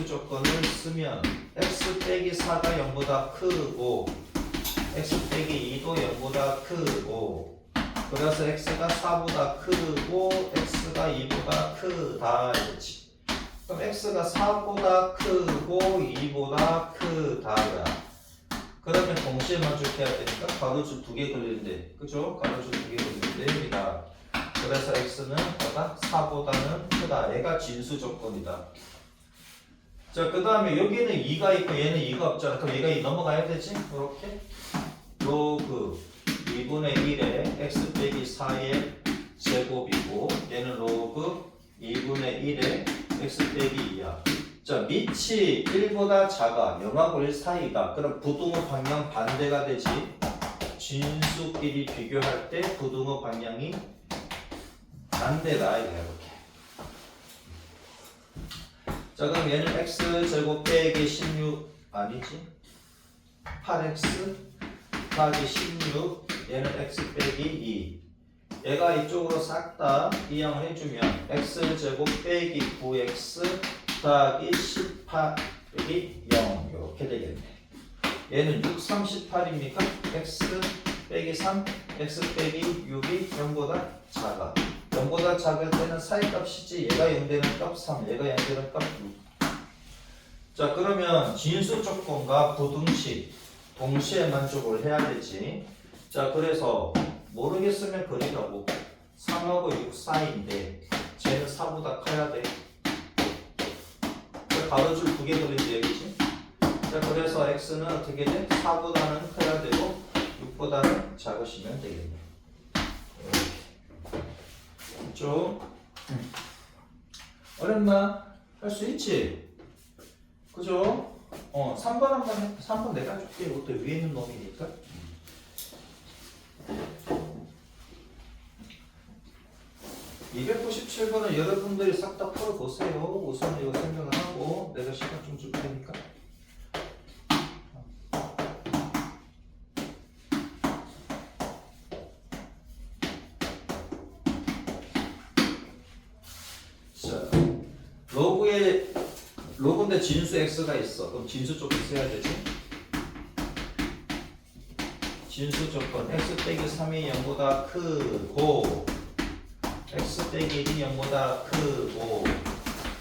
조건을 쓰면 x 빼기 4가 0보다 크고 x 빼기 2도 0보다 크고 그래서 x가 4보다 크고 x가 2보다 크다 이거지. 그럼 x가 4보다 크고 2보다 크다야. 그러면 동시에 만족해야 되니까 가로줄 2개 걸리는데, 그죠? 가로줄 2개 걸리는데 여기다. 그래서 x는 뭐다? 4보다는 크다. 얘가 진수 조건이다. 자, 그 다음에 여기는 2가 있고 얘는 2가 없잖아. 그럼 얘가 2 넘어가야 되지? 이렇게 로그 2분의 1에 x 빼기 4의 제곱이고 얘는 로그 2분의 1에 x 빼기 2야. 자, 밑이 1보다 작아. 0하고 1 사이다. 그럼 부등호 방향 반대가 되지. 진수끼리 비교할 때 부등호 방향이 반대다. 이렇게. 자, 그럼 얘는 x 제곱 빼기 16 아니지? 8x 더하기 16 얘는 x 빼기 2 얘가 이쪽으로 싹 다 이항을 해주면 x 제곱 빼기 9x 더하기 18 빼기 0 이렇게 되겠네. 얘는 6, 38입니까? x 빼기 3 x 빼기 6이 0보다 작아. 0보다 작을 때는 사이값이지. 얘가 0 되는 값 3 얘가 0 되는 값 6. 자, 그러면 진수 조건과 부등식 동시에 만족을 해야 되지. 자, 그래서 모르겠으면 그리라고. 3하고 6 사이인데 쟤는 4보다 커야 돼. 가로줄 2개 그린 얘기지. 자, 그래서 x는 어떻게 돼? 4보다는 커야 되고 6보다는 작으시면 되겠네. 좀 어렵나? 할 수 있지? 그죠? 3번 한번 해. 3번 내가 해줄게. 이것도 위에 있는 놈이니까. (297번은) 여러분들이 싹 다 풀어보세요. 우선 이거 생각을 하고 내가 시간 좀 줄 테니까. 자, 로그인데 진수 x가 있어. 그럼 진수 조건 써야 되지. 진수 조건 x 빼기 3이 0보다 크고 x 빼기 1이 0보다 크고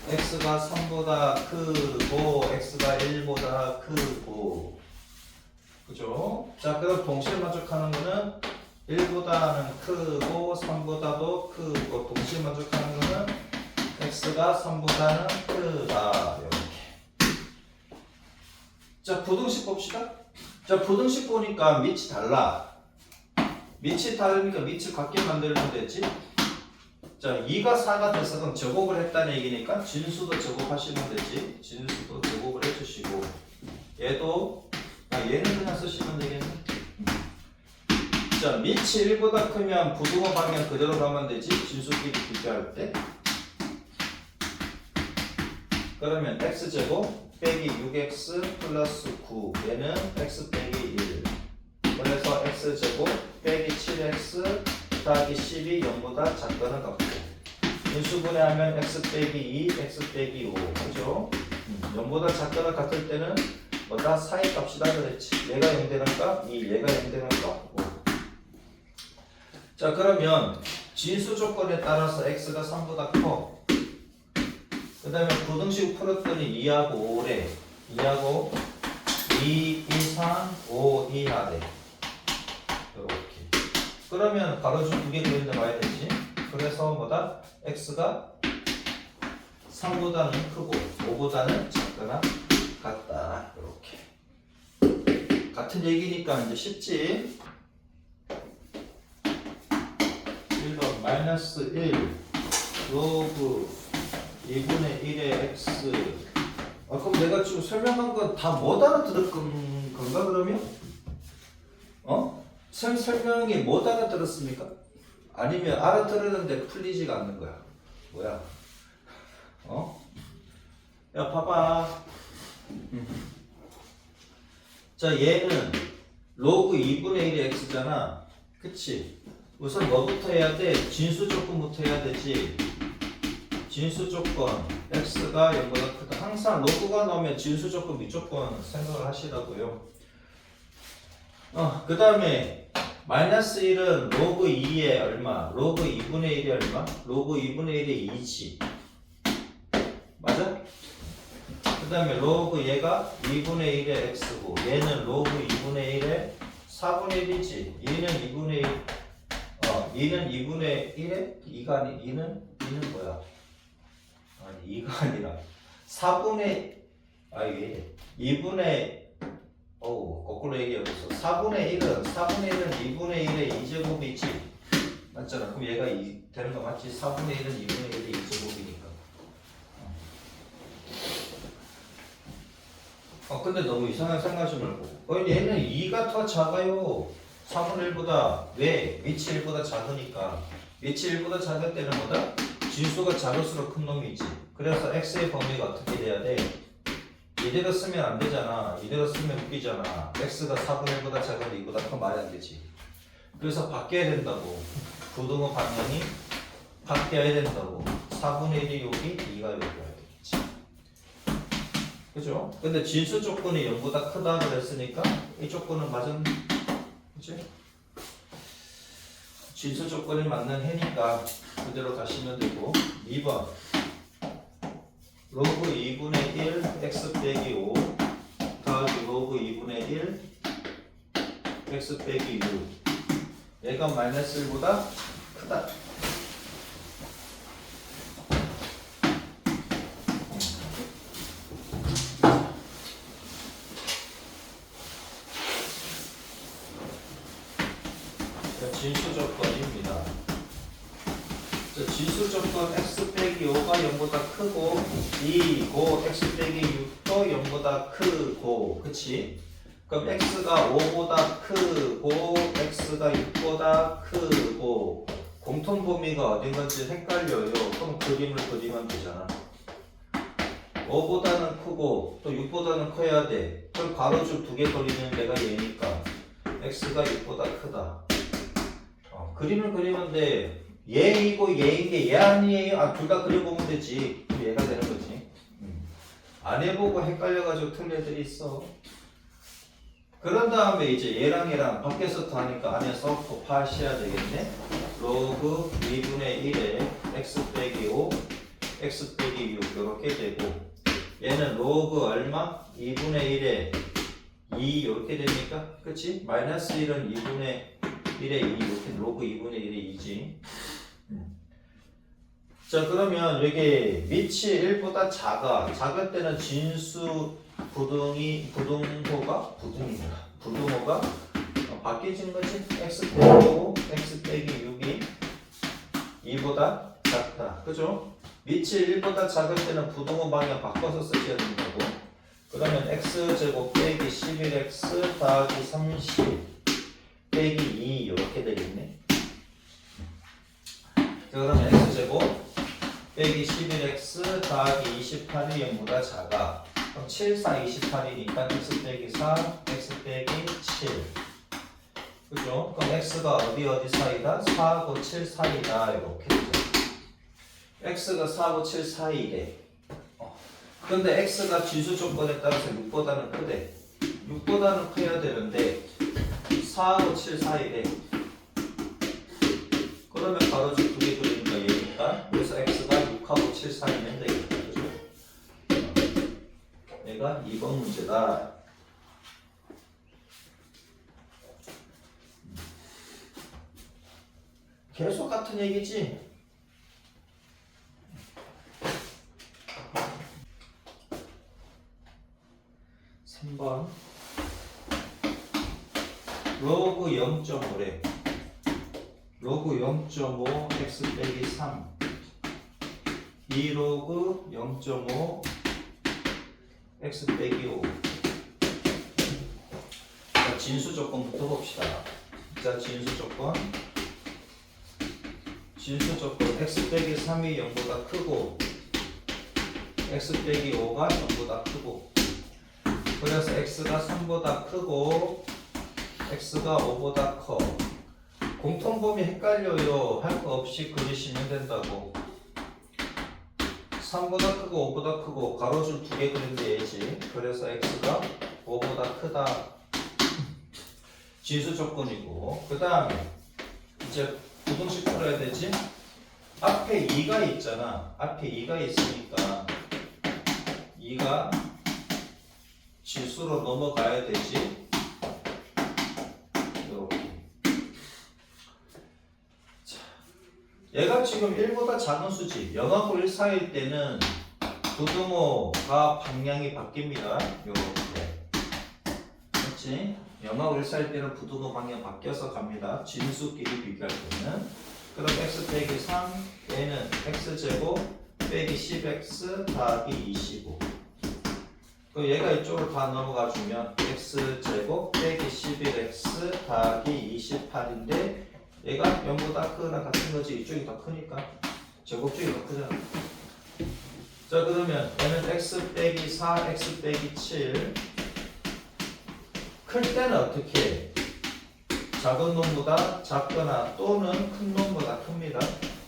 x가 3보다 크고 x가 1보다 크고 그죠? 자, 그럼 동시에 만족하는 거는 1보다는 크고 3보다도 크고 동시에 만족하는 거는 x가 3보다는 크다. 이렇게. 자, 부등식 봅시다. 자, 부등식 보니까 밑이 달라. 밑이 다르니까 밑을 같게 만들면 되지. 자, 2가 4가 돼서 그럼 제곱을 했다는 얘기니까 진수도 제곱하시면 되지. 진수도 제곱을 해주시고 얘도 얘는 그냥 쓰시면 되겠네. 자, 밑이 1보다 크면 부등호 방향 그대로 가면 되지. 진수끼리 비교할 때. 그러면 x제곱 빼기 6x 플러스 9 얘는 x 빼기 1 그래서 x제곱 빼기 7x 더하기 10이 0보다 작거나 같고 인수분해하면 x 빼기 2, x 빼기 5 그죠? 0보다 작거나 같을 때는 뭐다 사이 값이다 그랬지. 얘가 0 되는 값 2, 얘가 0 되는 값 5. 자, 그러면 진수 조건에 따라서 x가 3보다 커 그 다음에 부등식 풀었더니 2하고 5래. 2하고 2 이상 5 이하래. 이렇게. 그러면 가로줄 2개 그린데 봐야 되지. 그래서 뭐다? x가 3보다는 크고 5보다는 작거나 같다. 이렇게. 같은 얘기니까 이제 쉽지. 1번 마이너스 1 로그 2분의 1의 x. 그럼 내가 지금 설명한 건 다 못 알아들을 건가 그러면? 설명이 못 알아들었습니까? 아니면 알아들었는데 풀리지가 않는 거야. 뭐야? 야 봐봐. 자 얘는 로그 2분의 1의 x잖아. 그치? 우선 뭐부터 해야 돼? 진수 조건부터 해야 되지. 진수 조건 x가 0보다 크다. 항상 로그가 나오면 진수 조건 무조건 생각을 하시라고요. 그 다음에 마이너스 1은 로그 2에 얼마? 로그 2분의 1이 얼마? 로그 2분의 1이 2지. 맞아? 그 다음에 로그 얘가 2분의 1의 x고 얘는 로그 2분의 1의 4분의 1이지. 얘는 2분의 1 2는 2분의 1에 2가 아니 2는 뭐야? 아니 2가 아니라 4분의 왜 2분의 거꾸로 얘기해봤어. 4분의 1은 2분의 1의 2제곱이지. 맞잖아. 그럼 얘가 2 되는 거 맞지? 4분의 1은 2분의 1의 2제곱이니까. 근데 너무 이상하게 생각하지 말고. 얘는 2가 더 작아요. 4분의 1보다. 왜? 위치 1보다 작으니까. 위치 1보다 작을 때는 뭐다? 진수가 작을수록 큰 놈이 있지. 그래서 x의 범위가 어떻게 돼야 돼? 이대로 쓰면 안 되잖아. 이대로 쓰면 웃기잖아. x가 4분의 1보다 작은데 이보다 더 말이 안 되지. 그래서 바뀌어야 된다고. 부등호 방향이 바뀌어야 된다고. 4분의 1이 여기, 2가 여기 와야 되겠지. 그죠? 근데 진수 조건이 0보다 크다 그랬으니까 이 조건은 맞은, 그치? 진수 조건이 맞는 해니까 그대로 가시면 되고. 2번 로그 2분의 1 x 빼기 5 더하기 로그 2분의 1 x 빼기 6. 얘가 마이너스 1보다 크다. 진수 조건입니다. 진수 조건 x 빼기 5가 0보다 크고 2고 x 빼기 6도 0보다 크고. 그치? 그럼 x가 5보다 크고 x가 6보다 크고 공통 범위가 어딘 건지 헷갈려요. 그럼 그림을 그리면 되잖아. 5보다는 크고 또 6보다는 커야 돼. 그럼 가로줄 2개 돌리는 데가 얘니까 x가 6보다 크다. 그림을 그리면 돼. 얘이고 얘인 게 얘 아니에요? 둘 다 그려보면 되지. 그럼 얘가 되는 거지. 안 해보고 헷갈려가지고 틀린 애들이 있어. 그런 다음에 이제 얘랑 얘랑 밖에서 하니까 안에서 곱하셔야 되겠네. 로그 2분의 1에 x 빼기 5 x 빼기 6 이렇게 되고 얘는 로그 얼마? 2분의 1에 2 이렇게 됩니까? 그치? 마이너스 1은 2분의 1에 2 이렇게 로그 2분의 1에 2지. 자 그러면 여기 밑이 1보다 작아. 작을 때는 진수 부등호가 바뀌어진 거지. x 빼기 5 x 빼기 6이 2보다 작다. 그죠? 밑이 1보다 작을 때는 부등호 방향 바꿔서 쓰셔야 된다고. 그러면 x제곱 빼기 11x 더하기 30 빼기 2 이렇게 되겠네. 그러면 x제곱 빼기 11x 더하기 28이 0보다 작아. 그럼 7, 4, 28이니까 x 빼기 4, x 빼기 7. 그죠? 그럼 x가 어디 사이다? 4하고 7 사이다. 이렇게 되죠. x가 4하고 7 사이래. 근데 x가 진수 조건에 따라서 6보다는 크대. 6보다는 커야 되는데 4하고 7 사이래. 그러면 가로줄 2개 그리니까 얘니까. 그래서 x가 6하고 7 사이면 되겠다. 그죠? 얘가 2번 문제다. 계속 같은 얘기지? (3번) 로그 0.5래. 로그 0.5 x 빼기 3 2로그 0.5 x 빼기 5. 자, 진수 조건부터 봅시다. 자, 진수 조건 x 빼기 3이 0보다 크고 x 빼기 5가 0보다 크고, 그래서 x가 3보다 크고 x가 5보다 커. 공통범위 헷갈려요. 할 거 없이 그리시면 된다고. 3보다 크고 5보다 크고 가로줄 2개 그리면 되지. 그래서 x가 5보다 크다. 진수 조건이고, 그 다음에 이제 부등식 풀어야 되지. 앞에 2가 있잖아. 앞에 2가 있으니까 2가 지수로 넘어가야 되지. 이렇게. 자, 얘가 지금 1보다 작은 수지. 0하고 1 사이일 때는 부등호가 방향이 바뀝니다. 이렇게. 그렇지? 0하고 1 사이일 때는 부등호 방향 바뀌어서 갑니다. 진수끼리 비교할 때는. 그럼 x 빼기 3, 얘는 x제곱 빼기 10x 더하기 25. 그 얘가 이쪽으로 다 넘어가 주면 x제곱 빼기 11x 더하기 28인데 얘가 0보다 크거나 같은 거지. 이쪽이 더 크니까 제곱쪽이 더 크잖아. 자, 그러면 얘는 x 빼기 4, x 빼기 7. 클 때는 어떻게 해? 작은 놈보다 작거나 또는 큰 놈보다 큽니다.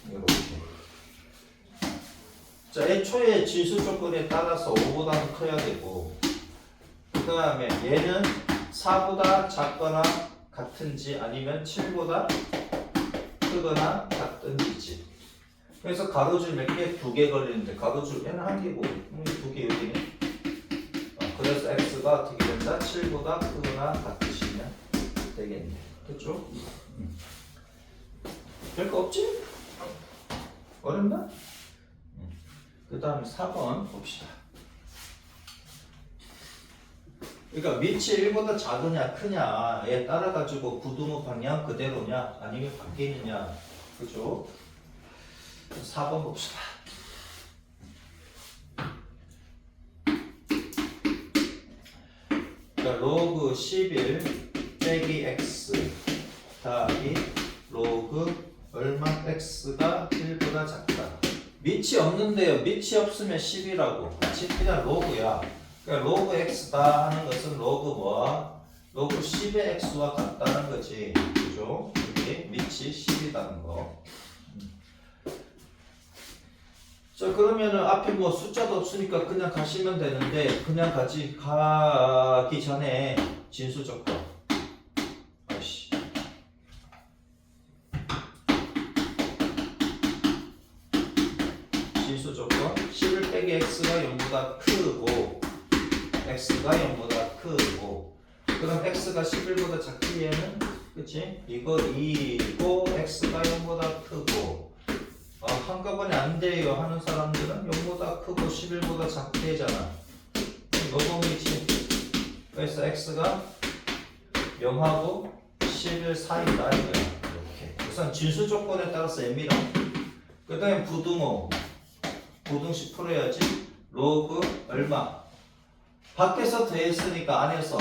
이렇게. 자, 애초에 진수 조건에 따라서 5보다는 커야 되고, 그 다음에 얘는 4보다 작거나 같은지 아니면 7보다 크거나 같은지. 그래서 가로줄 몇 개? 2개 걸리는데 가로줄 얘는 1개고 2개 여기네. 그래서 x가 어떻게 된다? 7보다 크거나 같으시면 되겠네. 그렇죠? 별거 없지? 어렵나? 그 다음에 4번 봅시다. 그러니까 밑이 1보다 작으냐 크냐에 따라 가지고 부등호 방향 그대로냐 아니면 바뀌느냐. 그죠? 4번 봅시다. 그러니까 로그 11 빼기 x 더하기 로그 얼마 x가 1보다 작다. 밑이 없는데요. 밑이 없으면 10이라고. 같이 그냥 로그야. 그러니까 로그 x다 하는 것은 로그 뭐야? 로그 10의 x와 같다는 거지. 그죠? 이게 밑이 10이라는 거. 자, 그러면은 앞에 뭐 숫자도 없으니까 그냥 가시면 되는데, 그냥 가기 전에 진수 조건. 아이씨. 진수 조건. 11 빼기 x가 0보다 크고, x가 0보다 크고, 그럼 x가 11보다 작지 얘는? 그치? 이거 2고, x가 0보다 크고, 한꺼번에 안 돼요 하는 사람들은 0보다 크고 11보다 작대잖아. 노동이지. 그래서 x가 0하고 11 사이다 이거야. 이렇게. 우선 진수 조건에 따라서 m이라. 그 다음에 부등호. 부등식 풀어야지. 로그 얼마? 밖에서 더했으니까 안에서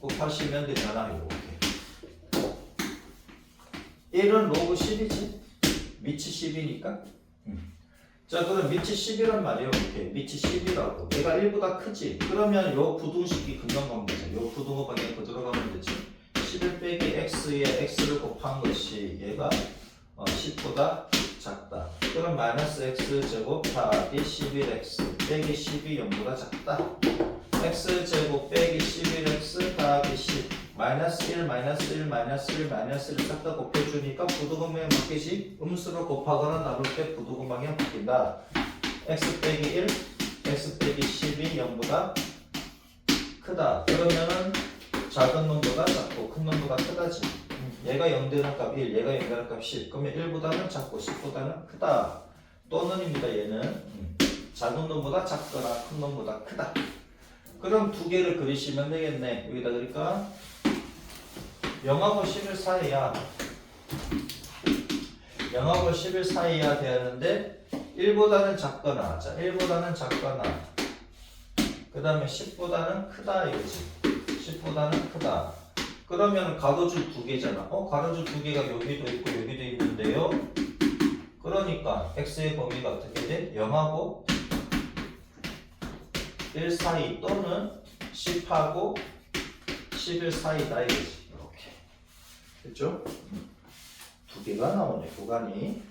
곱하시면 되잖아. 이렇게. 1은 로그 10이지. 밑이 10이니까. 자, 그럼 밑이 10이란 말이에요. 이렇게 밑이 10이라고. 얘가 1보다 크지. 그러면 요 부등식이 금방 가면 되죠. 요 부등호 방향 그대로 가면 되지. 11 빼기 x에 x를 곱한 것이 얘가 10보다 작다. 그럼 마이너스 x 제곱 더하기 11x 빼기 10이 0보다 작다. x 제곱 빼기 11x 더하기 10 마이너스 1 마이너스 1 마이너스 1 마이너스 1을 싹 다 곱해주니까 부등호 방향 바뀌지. 음수로 곱하거나 나눌 때 부등호 방향 바뀐다. x 빼기 1 x 빼기 10이 0보다 크다. 그러면은 작은 놈보다 작고 큰 놈보다 크다지. 얘가 0 되는 값 1, 얘가 0 되는 값 10. 그러면 1보다는 작고 10보다는 크다. 또는입니다. 얘는 작은 놈보다 작거나 큰 놈보다 크다. 그럼 두 개를 그리시면 되겠네. 여기다 그러니까 0하고 11 사이야. 0하고 11 사이야 되었는데 1보다는 작거나, 자 1보다는 작거나, 그 다음에 10보다는 크다 이거지. 10보다는 크다. 그러면 가로줄 두 개잖아. 가로줄 두 개가 여기도 있고 여기도 있는데요. 그러니까 x의 범위가 어떻게 돼? 0하고 1 사이 또는 10하고 11 사이다 이거지. 이렇게 됐죠? 두 개가 나오네. 구간이.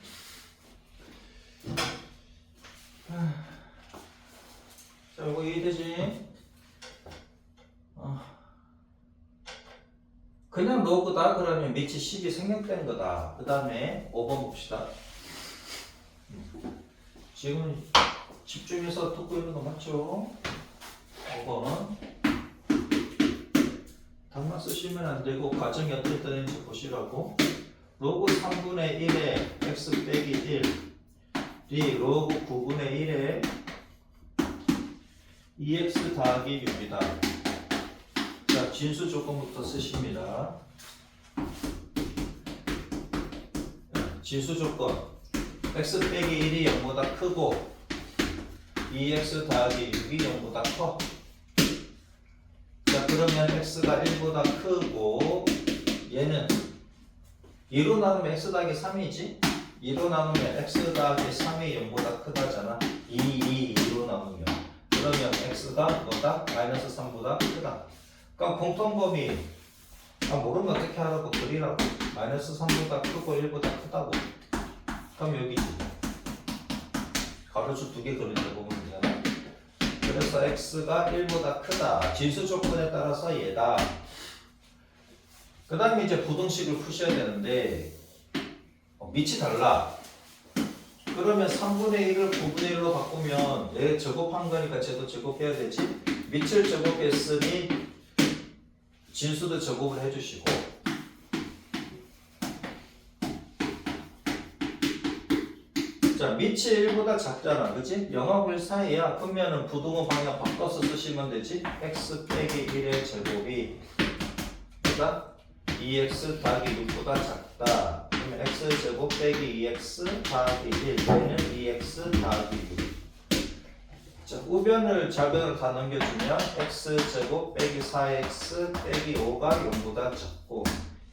자, 이거 이해되지? 그냥 로그다 그러면 밑이 10이 생략된 거다. 그 다음에 5번 봅시다. 지금 집중해서 듣고 있는 거 맞죠? 5번. 답만 쓰시면 안 되고 가정이 어떻게 되는지 보시라고. 로그 3분의 1에 x 빼기 1이 로그 9분의 1에 2x 더하기 6이다. 자, 진수 조건부터 쓰십니다. 진수 조건. x 빼기 1이 0보다 크고 2x 더하기 6이 0보다 커. 자, 그러면 x가 1보다 크고 얘는 2로 나누면 x 더하기 3이지? 2로 나누면 x 더하기 3이 0보다 크다잖아. 2로 나누면. 그러면 x가 뭐다? 마이너스 3보다 크다. 그러니까 공통범위 모르면 어떻게 하라고 그리라고. 마이너스 3보다 크고 1보다 크다고. 그럼 여기지. 가로수 두 개 그리는 보면 되잖아. 그래서 x가 1보다 크다. 진수 조건에 따라서 얘다. 그 다음에 이제 부등식을 푸셔야 되는데 밑이 달라. 그러면 3분의 1을 9분의 1로 바꾸면 얘 제곱한 거니까 쟤도 제곱해야 되지. 밑을 제곱했으니 진수도 제곱을 해주시고, 자 밑이 1보다 작잖아. 그치? 0하고 1 사이야. 그러면은 부등호 방향 바꿔서 쓰시면 되지. x 빼기 1의 제곱이 그러니까 2x 더하기 6보다 작다. 그러면 x제곱 빼기 2x 더하기 1 얘는 2x 더하기 6. 자, 우변을 좌변을 다 넘겨주면 x제곱 빼기 4x 빼기 5가 0보다 작고,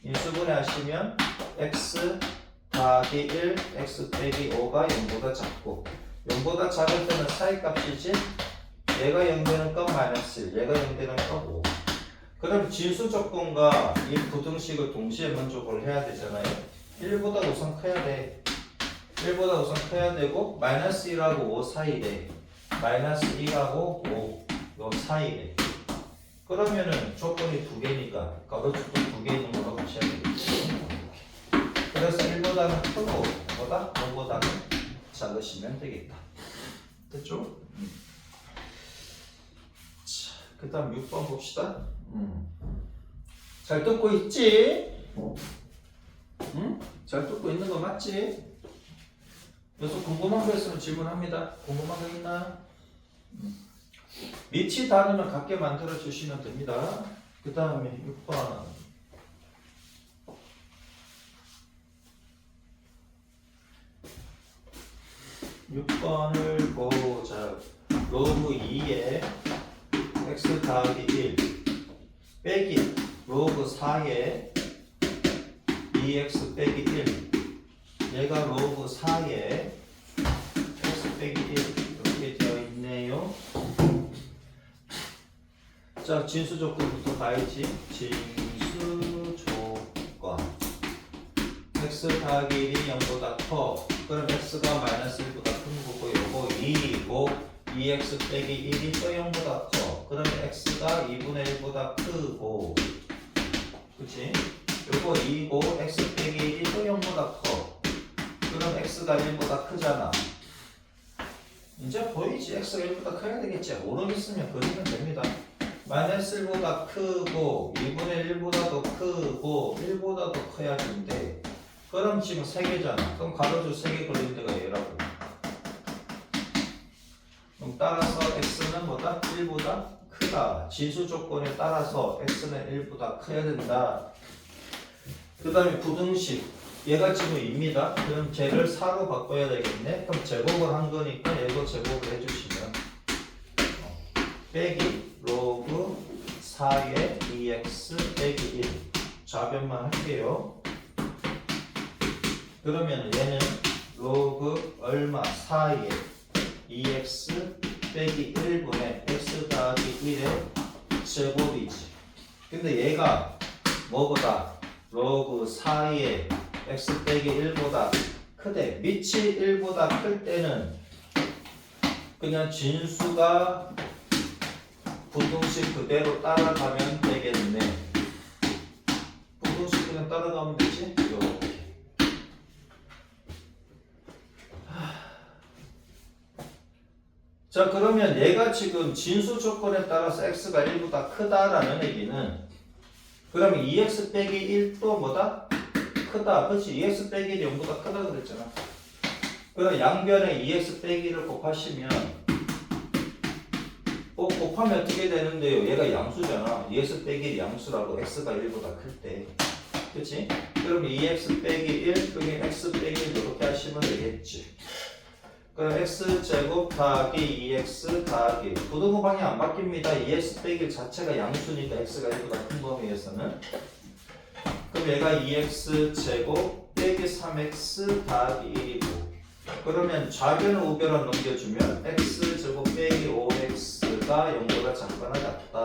인수분해 하시면 x 더하기 1 x 빼기 5가 0보다 작고, 0보다 작을 때는 사이값이지. 얘가 0 되는 값 마이너스 1, 얘가 0 되는 값 5. 그럼 진수 조건과 이 부등식을 동시에 만족을 해야 되잖아요. 1보다 우선 커야 돼. 1보다 우선 커야 되고 마이너스 1하고 5 사이래. 마이너스 2하고 5 요 사이래. 그러면은 조건이 두 개니까 가로축도 두 개 있는 걸로 보셔야 되겠죠. 그래서 1보다는 크고 뭐다? 5보다는 작으시면 되겠다. 됐죠? 자, 그 다음 6번 봅시다. 잘 듣고 있지? 응? 잘 듣고 있는 거 맞지? 여기서 궁금한 거 있으면 질문합니다. 궁금한 거 있나? 밑이 다르면 같게 만들어 주시면 됩니다. 그 다음에 6번. 을 보자. 로그 2에 x 더하기 1 빼기 로그 4에 2x 빼기 1 얘가 로그 4에 x 빼기 1 이렇게 되어 있네요. 자, 진수 조건부터 봐야지. 진수 조건 x 더하기 1이 0보다 커. 그럼 x가 마이너스 1보다 큰 거고 요거 2이고 2x 빼기 1이 또 0보다 커. 그러면 x가 2분의 1보다 크고, 그치? 요거 2고 x 빼기 1이 또 0보다 커. 그럼 x가 1보다 크잖아. 이제 이제 보이지? x가 1보다 커야 되겠지. 모르겠으면 그리면 됩니다. 마이너스 1보다 크고 2분의 1보다도 크고 1보다도 커야 되는데 그럼 지금 3개잖아. 그럼 가로줄 3개 걸린 데가 얘라고. 그럼 따라서 x는 뭐다? 1보다 크다. 지수 조건에 따라서 x는 1보다 커야 된다. 그 다음에 부등식. 얘가 지금 2입니다. 그럼 쟤를 4로 바꿔야 되겠네. 그럼 제곱을 한 거니까 얘도 제곱을 해주시면 빼기 로그 4의 2x 빼기 1 좌변만 할게요. 그러면 얘는 로그 얼마 4의 2x 빼기 1분의 x 더하기 1의 제곱이지. 근데 얘가 뭐보다 로그 4의 x 빼기 1보다 크대. 밑이 1보다 클 때는 그냥 진수가 부등식 그대로 따라가면 되겠네. 부등식 그냥 따라가면 되지? 이렇게. 자, 그러면 얘가 지금 진수 조건에 따라서 x가 1보다 크다라는 얘기는 그러면 2x 빼기 1도 뭐다? 크다. 그렇지? 2x 빼기 1이 0보다 크다 그랬잖아. 그럼 양변에 2x 빼기 1을 곱하시면 곱하면 어떻게 되는데요? 얘가 양수잖아. 2x 빼기 1이 양수라고 x가 1보다 클 때. 그렇지? 그럼 2x 빼기 1 그게 x 빼기 1 이렇게 하시면 되겠지. 그럼 x제곱 더하기 2x 더하기 부등호 방향 안 바뀝니다. 2x 빼기 1 자체가 양수니까 x가 1보다 큰 범위에서는 그럼 얘가 2x제곱 빼기 3x 더하기 1이고 그러면 좌변을 우변으로 넘겨주면 x제곱 빼기 5x가 0보다 작거나 같다.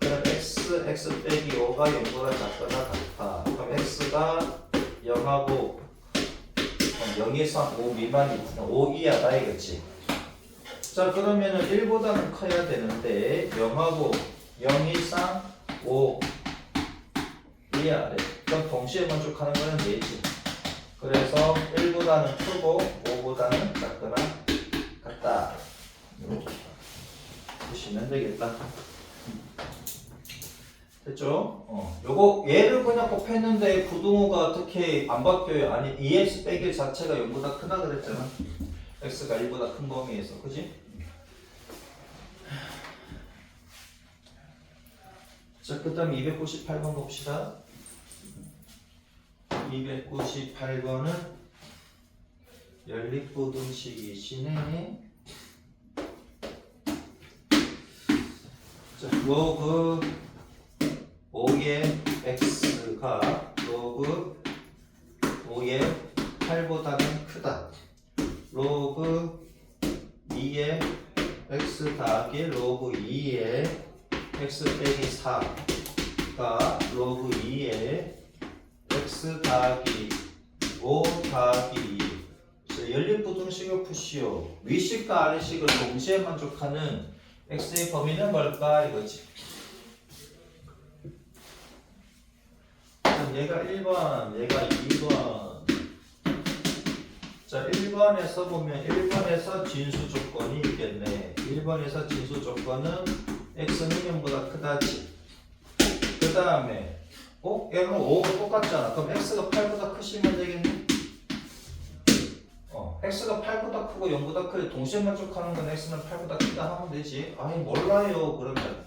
그럼 x 빼기 5가 0보다 작거나 같다. 그럼 x가 0하고 0 이상 5 미만이구나. 5 이하다 이거지. 자 그러면은 1보다는 커야 되는데 0하고 0 이상 5 이하래. 그럼 동시에 만족하는 거는 얘지. 그래서 1보다는 크고 5보다는 작거나 같다. 이렇게 보시면 되겠다. 됐죠? 요거 얘를 그냥 곱했는데 부등호가 어떻게 안 바뀌어요? 아니 2x 빼기 1 자체가 0보다 크다 그랬잖아. x가 1보다 큰 범위에서 그지? 자 그 다음에 298번 봅시다. 298번은 연립부등식이시네. 자 로그 5의 x가 로그 5의 8보다는 크다. 로그 2의 x 더하기 로그 2의 x 빼기 4가 로그 2의 x 더하기 5 더하기 2. 연립부등식을 푸시오. 위식과 아래식을 동시에 만족하는 x의 범위는 뭘까 이거지. 얘가 1번, 얘가 2번. 자, 1번에서 보면 1번에서 진수 조건이 있겠네. 1번에서 진수 조건은 x는 0보다 크다지. 그 다음에 얘는 5가 똑같잖아. 그럼 x가 8보다 크시면 되겠네. x가 8보다 크고 0보다 크게 동시에 만족하는 건 x는 8보다 크다 하면 되지. 아니 몰라요. 그러면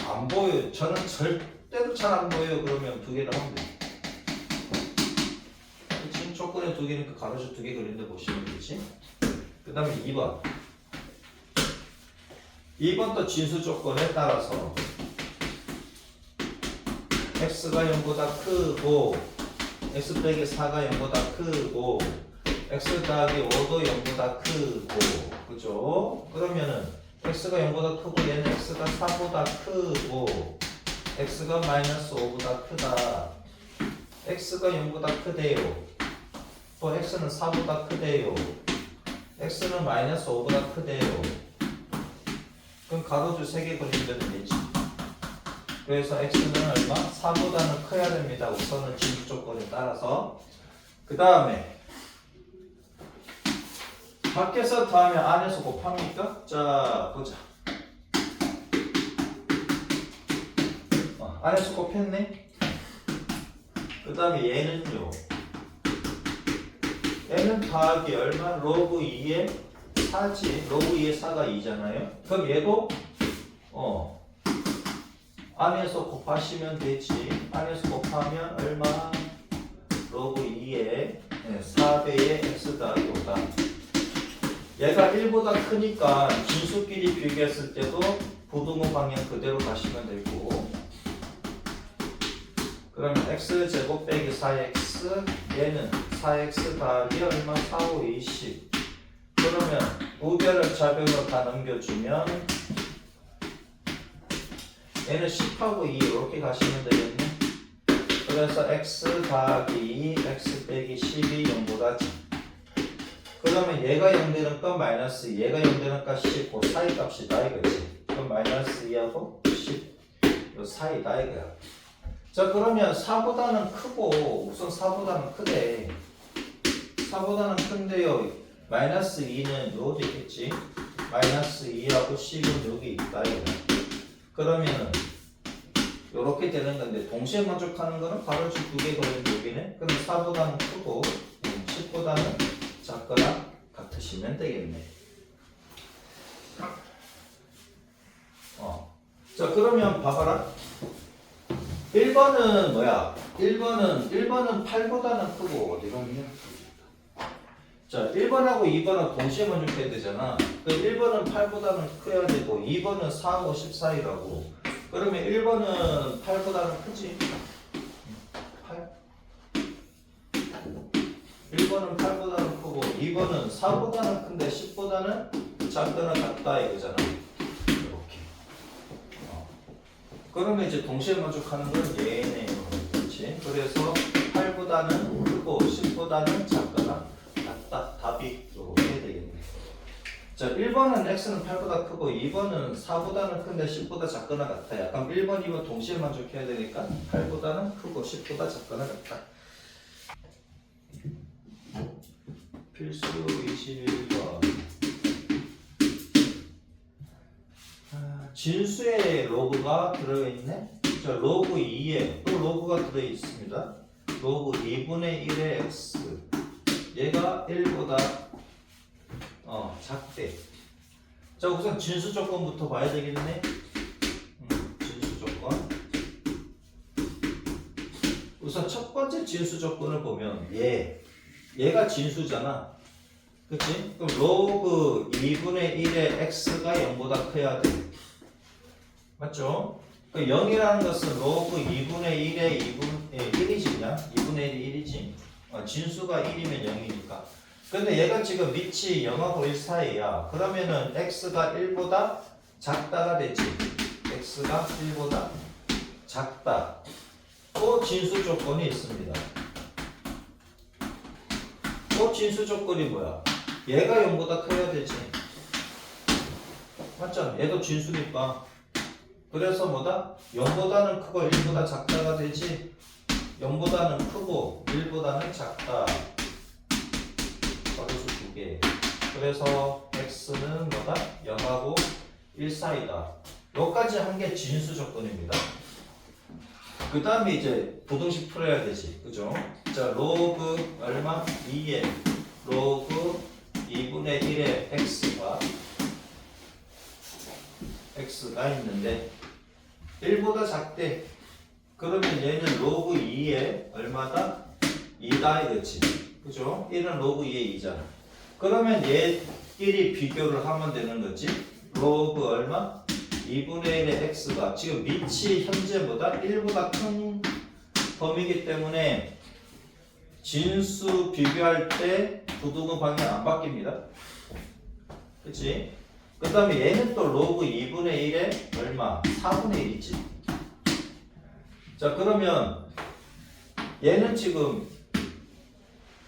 안 보여요. 저는 절대로 잘 안 보여요. 그러면 두 개를 하면 돼. 지금 조건에 두 개니까 가로수 두 개 그린데 보시면 되지. 그 다음에 2번. 2번도 진수 조건에 따라서 x가 0보다 크고 x 빼기 4가 0보다 크고 x 더하기 5도 0보다 크고 그죠? 그러면은 x가 0보다 크고 얘는 x가 4보다 크고 x가 마이너스 5보다 크다. x가 0보다 크대요. 또 x는 4보다 크대요. x는 마이너스 5보다 크대요. 그럼 가로줄 3개 그리면 되지. 그래서 x는 얼마? 4보다는 커야 됩니다. 우선은 진수 조건에 따라서. 그 다음에 밖에서 더하면 안에서 곱합니까? 자, 보자. 안에서 곱했네. 그 다음에 얘는요. 얘는 더하기 얼마? 로그 2의 4지. 로그 2의 4가 2잖아요. 그럼 얘도 안에서 곱하시면 되지. 안에서 곱하면 얼마? 로그 2의 4배의 x 더하기 5다. 얘가 1보다 크니까 진수끼리 비교했을 때도 부등호 방향 그대로 가시면 되고, 그러면 x제곱 빼기 4x, 얘는 4x 더하기 얼마? 4, 5, 20. 그러면 우별을 좌변으로 다 넘겨주면 얘는 10하고 2 이렇게 가시면 되겠네. 그래서 x 더하기 2, x 빼기 10이 0보다 작다. 그러면 얘가 0 되는 건 마이너스 2, 얘가 0 되는 건 10, 그 사이 값이다 이거지. 그럼 마이너스 2하고 10, 요 사이다 이거야. 자, 그러면 4보다는 크고, 우선 4보다는 크대. 4보다는 큰데요. 마이너스 2는 여기 있겠지. 마이너스 2하고 10은 여기 있다 이거야. 그러면은 요렇게 되는 건데, 동시에 만족하는 거는 바로 지금 2개 걸린 여기네. 그럼 4보다는 크고 10보다는 작거나 같으시면 되겠네. 자, 그러면 봐봐라. 1번은 뭐야? 1번은 8보다는 크고 어디 갔냐? 자, 1번하고 2번은 동시에 만족해야 되잖아. 그 1번은 8보다는 커야 되고 2번은 4하고 10 사이라고. 그러면 1번은 8보다는 크지? 8? 1번은 8보다는 크고 2번은 4보다는 큰데 10보다는 작거나 같다 이거잖아. 이렇게. 그러면 이제 동시에 만족하는 건 얘네. 그렇지? 그래서 8보다는 크고 10보다는 작거나 같다. 답이 이렇게 되겠네. 자, 1번은 x는 8보다 크고 2번은 4보다는 큰데 10보다 작거나 같아. 약간 1번, 2번 동시에 만족해야 되니까 8보다는 크고 10보다 작거나 같다. 필수 21번. 진수의 로그가 들어있네. 자, 로그 2에 또 로그가 들어있습니다. 로그 2분의 1의 x. 얘가 1보다 작대. 자, 우선 진수 조건부터 봐야 되겠네. 진수 조건. 우선 첫 번째 진수 조건을 보면 얘가 진수잖아. 그치? 그럼 로그 2분의 1의 x가 0보다 커야 돼. 맞죠? 그 0이라는 것은 로그 2분의 1의 1이지 그냥? 2분의 1이 1이지. 진수가 1이면 0이니까. 근데 얘가 지금 밑이 0하고 1 사이야. 그러면은 x가 1보다 작다가 되지. x가 1보다 작다. 또 진수 조건이 있습니다. 또 진수 조건이 뭐야? 얘가 0보다 커야 되지. 맞죠? 얘도 진수니까. 그래서 뭐다? 0보다는 크고 1보다 작다가 되지. 0보다는 크고 1보다는 작다. 괄호수 2개. 그래서 x는 뭐다? 0하고 1 사이다. 여기까지 한 게 진수 조건입니다. 그 다음에 이제 부등식 풀어야 되지. 그죠? 자, 로그 얼마? 2에 로그 2분의 1의 x가 있는데 1보다 작대. 그러면 얘는 로그 2에 얼마다? 2다 이거지. 그죠? 1은 로그 2에 2잖아. 그러면 얘끼리 비교를 하면 되는 거지. 로그 얼마? 2분의 1의 x가 지금 밑이 현재보다 1보다 큰 범위이기 때문에 진수 비교할 때 부등호 방향 안 바뀝니다. 그치? 그 다음에 얘는 또 로그 2분의 1에 얼마? 4분의 1이지. 자, 그러면 얘는 지금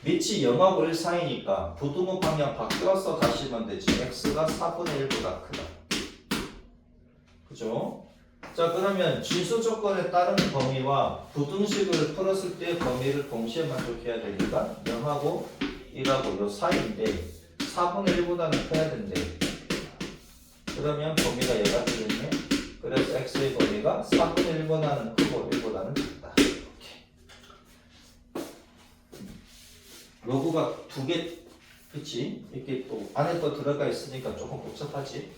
밑이 0하고 1 사이니까 부등호 방향 바뀌어서 가시면 되지. x가 4분의 1보다 크다. 그죠? 자, 그러면 진수 조건에 따른 범위와 부등식을 풀었을 때 범위를 동시에 만족해야 되니까 0하고 1하고 요 사이인데 4분의 1보다는 커야 된대. 그러면 범위가 얘가 되겠네. 그래서 x의 범위가 4분의 1보다는 크고 1보다는 작다. 이렇게. 로그가 두 개, 그치? 이렇게 또 안에 또 들어가 있으니까 조금 복잡하지?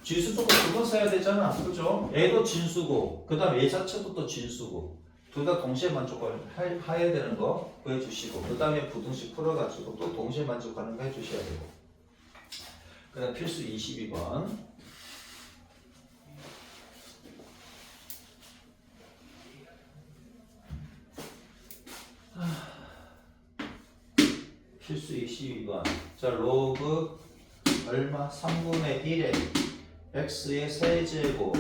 진수 조건 두 번 써야 되잖아. 그죠? 얘도 진수고, 그 다음에 얘 자체도 또 진수고, 둘 다 동시에 만족해야 되는 거 구해주시고, 그 다음에 부등식 풀어가지고 또 동시에 만족하는 거 해주셔야 되고. 그 다음 필수 22번. 필수 22번. 자, 로그 얼마? 3분의 1에 x의 세제곱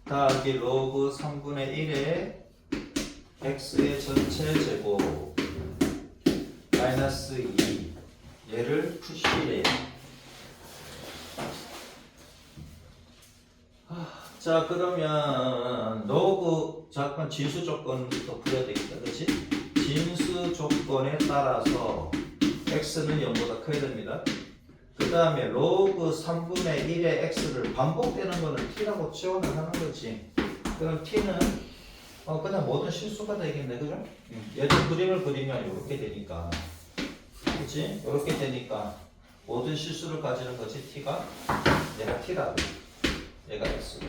더하기 로그 3분의 1에 x의 전체 제곱 마이너스 2 얘를 푸시래. 자, 그러면 로그 잠깐 진수 조건부터 풀어야 되겠다. 그렇지? 진수 조건에 따라서 x는 0보다 커야 됩니다. 그 다음에 로그 3분의 1의 x를 반복되는 거는 t라고 지원을 하는 거지. 그럼 t는 그냥 모든 실수가 되겠네. 그죠? 얘도 그림을 그리면 이렇게 되니까, 그치? 이렇게 되니까 모든 실수를 가지는 거지. t가 얘가 t라고, 얘가 x고.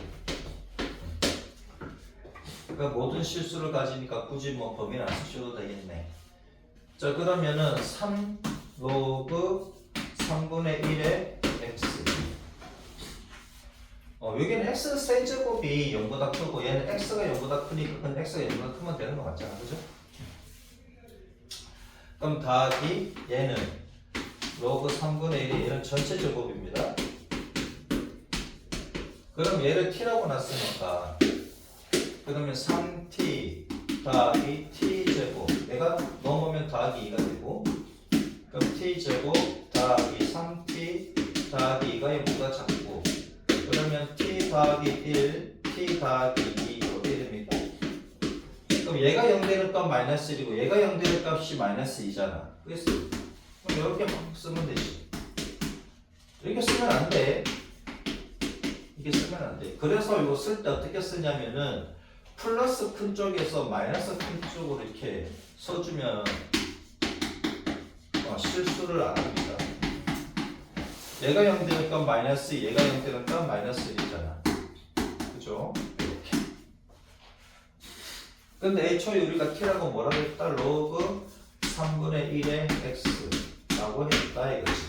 그러니까 모든 실수를 가지니까 굳이 뭐 범위는 안 쓰셔도 되겠네. 자, 그러면은 3 로그 3분의 1의 x. 여기는 x 세제곱이 0보다 크고 얘는 x가 0보다 크니까 그건 x가 0보다 크면 되는 거 맞잖아. 그죠? 그럼 더하기 얘는 로그 3분의 1이 얘는 전체 제곱입니다. 그럼 얘를 t라고 놨으니까 그러면 3t 더하기 t제곱, 얘가 넘으면 더하기 2가 되고, 그럼 t제곱 더하기 3t 더하기 2가 0보다 작고, 그러면 t 더하기 1, t 더하기 2 이렇게 됩니다. 그럼 얘가 0 되는 값 마이너스 1이고 얘가 0 되는 값이 마이너스 2잖아. 그래서 그럼 이렇게 막 쓰면 되지. 이렇게 쓰면 안 돼. 이게 쓰면 안 돼. 그래서 이거 쓸 때 어떻게 쓰냐면은 플러스 큰 쪽에서 마이너스 큰 쪽으로 이렇게 써주면 실수를 안 합니다. 얘가 0 되는 건 마이너스 2, 얘가 0 되는 건 마이너스 1이잖아. 그죠? 이렇게. 근데 애초에 우리가 t라고 뭐라고 했다? 로그 3분의 1의 x라고 했다 이거지.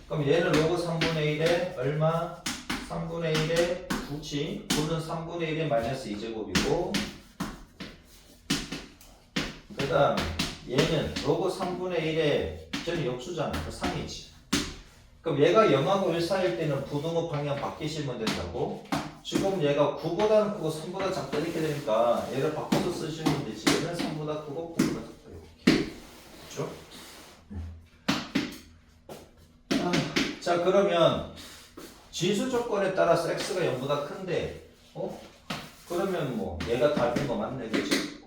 그럼 얘는 로그 3분의 1에 얼마? 3분의 1에 9지. 9는 3분의 1에 마이너스 2제곱이고, 그 다음 얘는 로그 3분의 1에 저는 역수잖아. 3이지. 그럼 얘가 0하고 1 사이일 때는 부등호 방향 바뀌시면 된다고. 지금 얘가 9보다는 크고 3보다 작다 이렇게 되니까 얘를 바꿔서 쓰시면 되지. 얘는 3보다 크고 9보다 작다 이렇게. 그렇죠? 자, 그러면 진수 조건에 따라서 x가 0보다 큰데, 그러면 뭐 얘가 답인 거 맞네, 그치?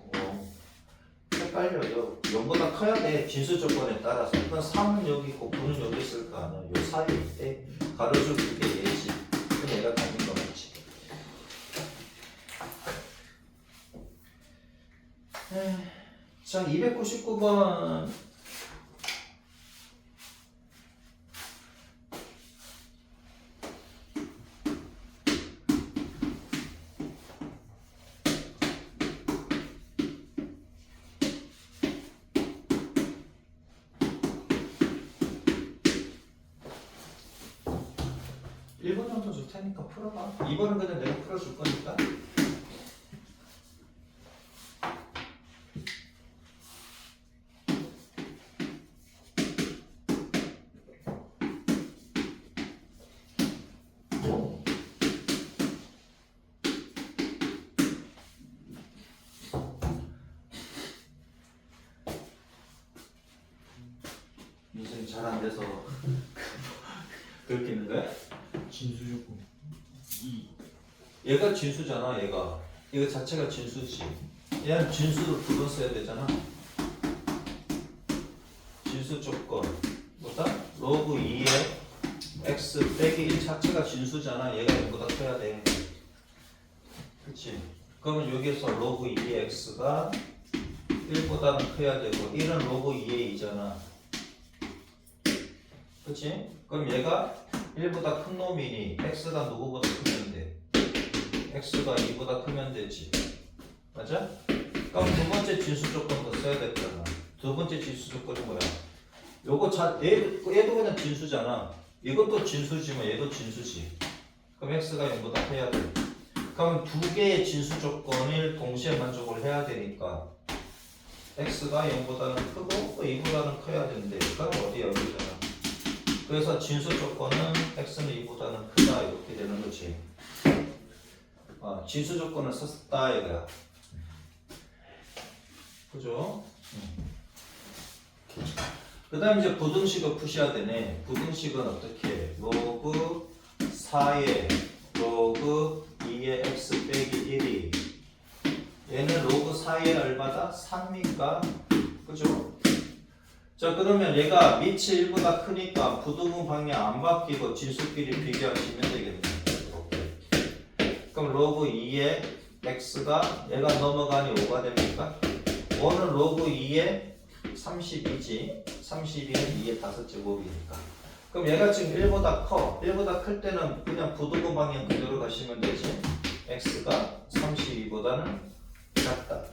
헷갈려요. 0보다 커야 돼, 진수 조건에 따라서. 그러니까 3은 여기 있고 9는 여기 있을 거 아니야. 요 사이에 때 가로줄 게 얘지. 그럼 얘가 답인 거 맞지? 자, 299번. 정도 줄 테니까 풀어봐. 2번은 그냥 내가 풀어줄 거니까. 인생이 잘 안 돼서 그렇게 있는 거야? 진수 조건 2. 얘가 진수잖아. 얘가 이거 자체가 진수지. 얘는 진수를 두 번 써야 되잖아. 진수 진수 조건 뭐다? 로그 2의 x 빼기 1 자체가 진수잖아. 얘가 0보다 커야 돼. 그치? 그러면 여기서 로그 2의 x가 1보다는 커야 되고 1은 로그 2의 2잖아. 그치? 그럼 얘가 1보다 큰 놈이니 x가 누구보다 크면 돼? x가 2보다 크면 되지. 맞아? 그럼 두 번째 진수 조건도 써야 되잖아. 두 번째 진수 조건이 뭐야? 요거 얘도 그냥 진수잖아. 이것도 진수지만 얘도 진수지. 그럼 x가 0보다 커야 돼. 그럼 두 개의 진수 조건을 동시에 만족을 해야 되니까 x가 0보다는 크고 또 2보다는 커야 된대. 그럼 어디 여기잖아. 그래서 진수 조건은 x는 2보다는 크다 이렇게 되는 거지. 진수 조건을 썼다 이거야. 그죠? 그 다음 이제 부등식을 푸셔야 되네. 부등식은 어떻게? 로그 4의 로그 2의 x 빼기 1이 얘는 로그 4의 얼마다? 3이니까 그죠? 자 그러면 얘가 밑이 1보다 크니까 부등호 방향 안 바뀌고 진수끼리 비교하시면 되겠네. 이렇게. 그럼 로그 2의 x가 얘가 넘어가니 5가 됩니까? 5는 로그 2의 32지. 32는 2의 5제곱이니까. 그럼 얘가 지금 1보다 커. 1보다 클 때는 그냥 부등호 방향 그대로 가시면 되지. x가 32보다는 작다.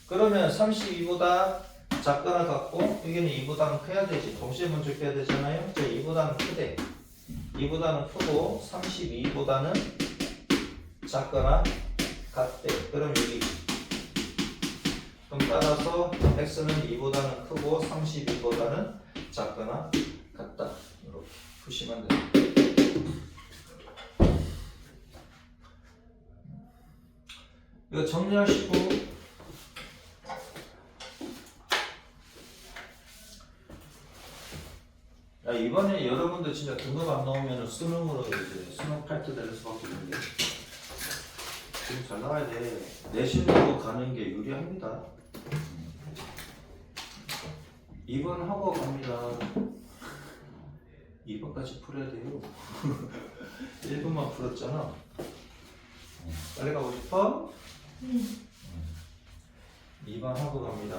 그러면 32보다 작거나 같고 여기는 2보다는 커야 되지. 동시에 먼저 커야 되잖아요. 자, 2보다는 크대. 2보다는 크고 32보다는 작거나 같대. 그럼 여기 그럼 따라서 x는 2보다는 크고 32보다는 작거나 같다. 이렇게 푸시면 돼요. 이거 정리하시고 야, 이번에 여러분들 진짜 등급 안 나오면 수능으로 이제 수능 파이트 될 수밖에 없는데 지금 잘 나와야 돼. 내신으로 가는 게 유리합니다. 2번 하고 갑니다. 2번까지 풀어야 돼요. 1번만 풀었잖아. 빨리 가고 싶어? 2번 하고 갑니다.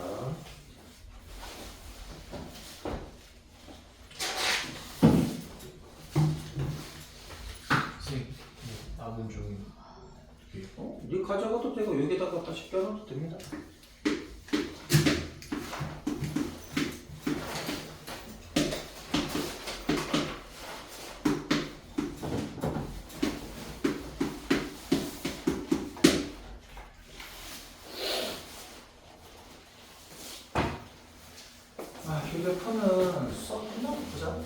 선생님 남은 종이 네 가져가도 되고 여기다가 갖다 껴놔도 됩니다. 휴대폰은 썼나 보자.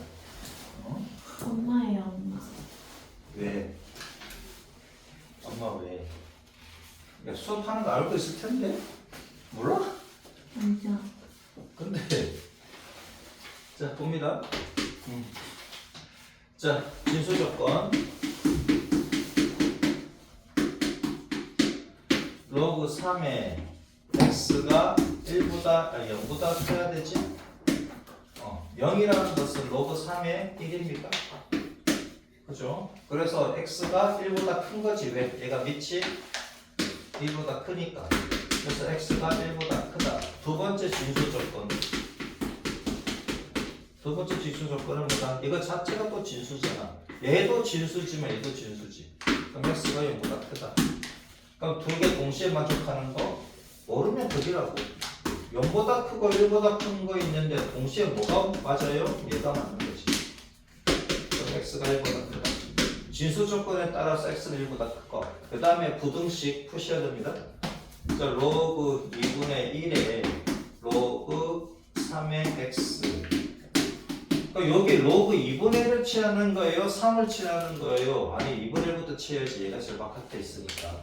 엄마예요, 엄마. 왜? 엄마 왜? 야, 수업하는 거 알고 있을 텐데? 몰라? 알죠. 근데 자 봅니다. 자 진수 조건 로그 3의 x가 0보다 커야 되지? 0이라는 것은 로그 3의 1입니까? 그죠? 그래서 x가 1보다 큰 거지. 왜? 얘가 밑이 2보다 크니까. 그래서 x가 1보다 크다. 두 번째 진수 조건. 두 번째 진수 조건은 뭐다? 이거 자체가 또 진수잖아. 얘도 진수지만 얘도 진수지. 그럼 x가 0보다 크다. 그럼 두 개 동시에 만족하는 거 모르면 그기라고. 0보다 크고 1보다 큰 거 있는데 동시에 뭐가 맞아요? 얘가 맞는 거지. 그럼 x가 1보다 크다. 진수 조건에 따라서 x는 1보다 크고 그 다음에 부등식 푸셔야 됩니다. 자, 로그 2분의 1에 로그 3의 x. 여기 로그 2분의 1을 취하는 거예요? 3을 취하는 거예요? 아니 2분의 1부터 취해야지. 얘가 제일 바깥에 있으니까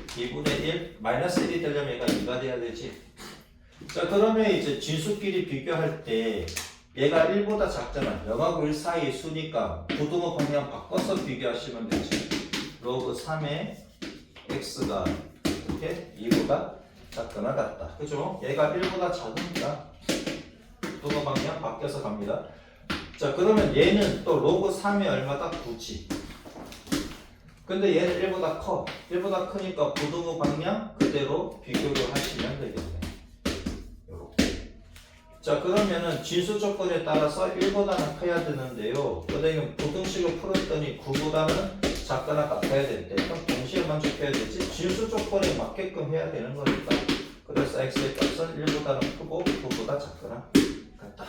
2분의 1 마이너스 1이 되려면 얘가 2가 돼야 되지. 자 그러면 이제 진수끼리 비교할 때 얘가 1보다 작잖아. 0하고 1 사이의 수니까 부등호 방향 바꿔서 비교하시면 되지. 로그 3의 x가 이렇게 2보다 작거나 같다. 그죠? 얘가 1보다 작으니까 부등호 방향 바뀌어서 갑니다. 자, 그러면 얘는 또 로그 3이 얼마다? 9지. 근데 얘는 1보다 커. 1보다 크니까 부등호 방향 그대로 비교를 하시면 되겠네. 요렇게. 자, 그러면은 진수 조건에 따라서 1보다는 커야 되는데요. 그다음에 부등식을 풀었더니 9보다는 작거나 같아야 된대. 그럼 동시에 만족해야 되지. 진수 조건에 맞게끔 해야 되는 거니까. 그래서 x의 값은 1보다는 크고 9보다 작거나 같다.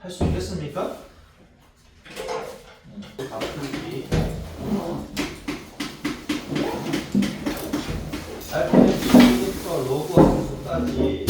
할 수 있겠습니까? 앞으기 알파벳 B부터 로그 함수까지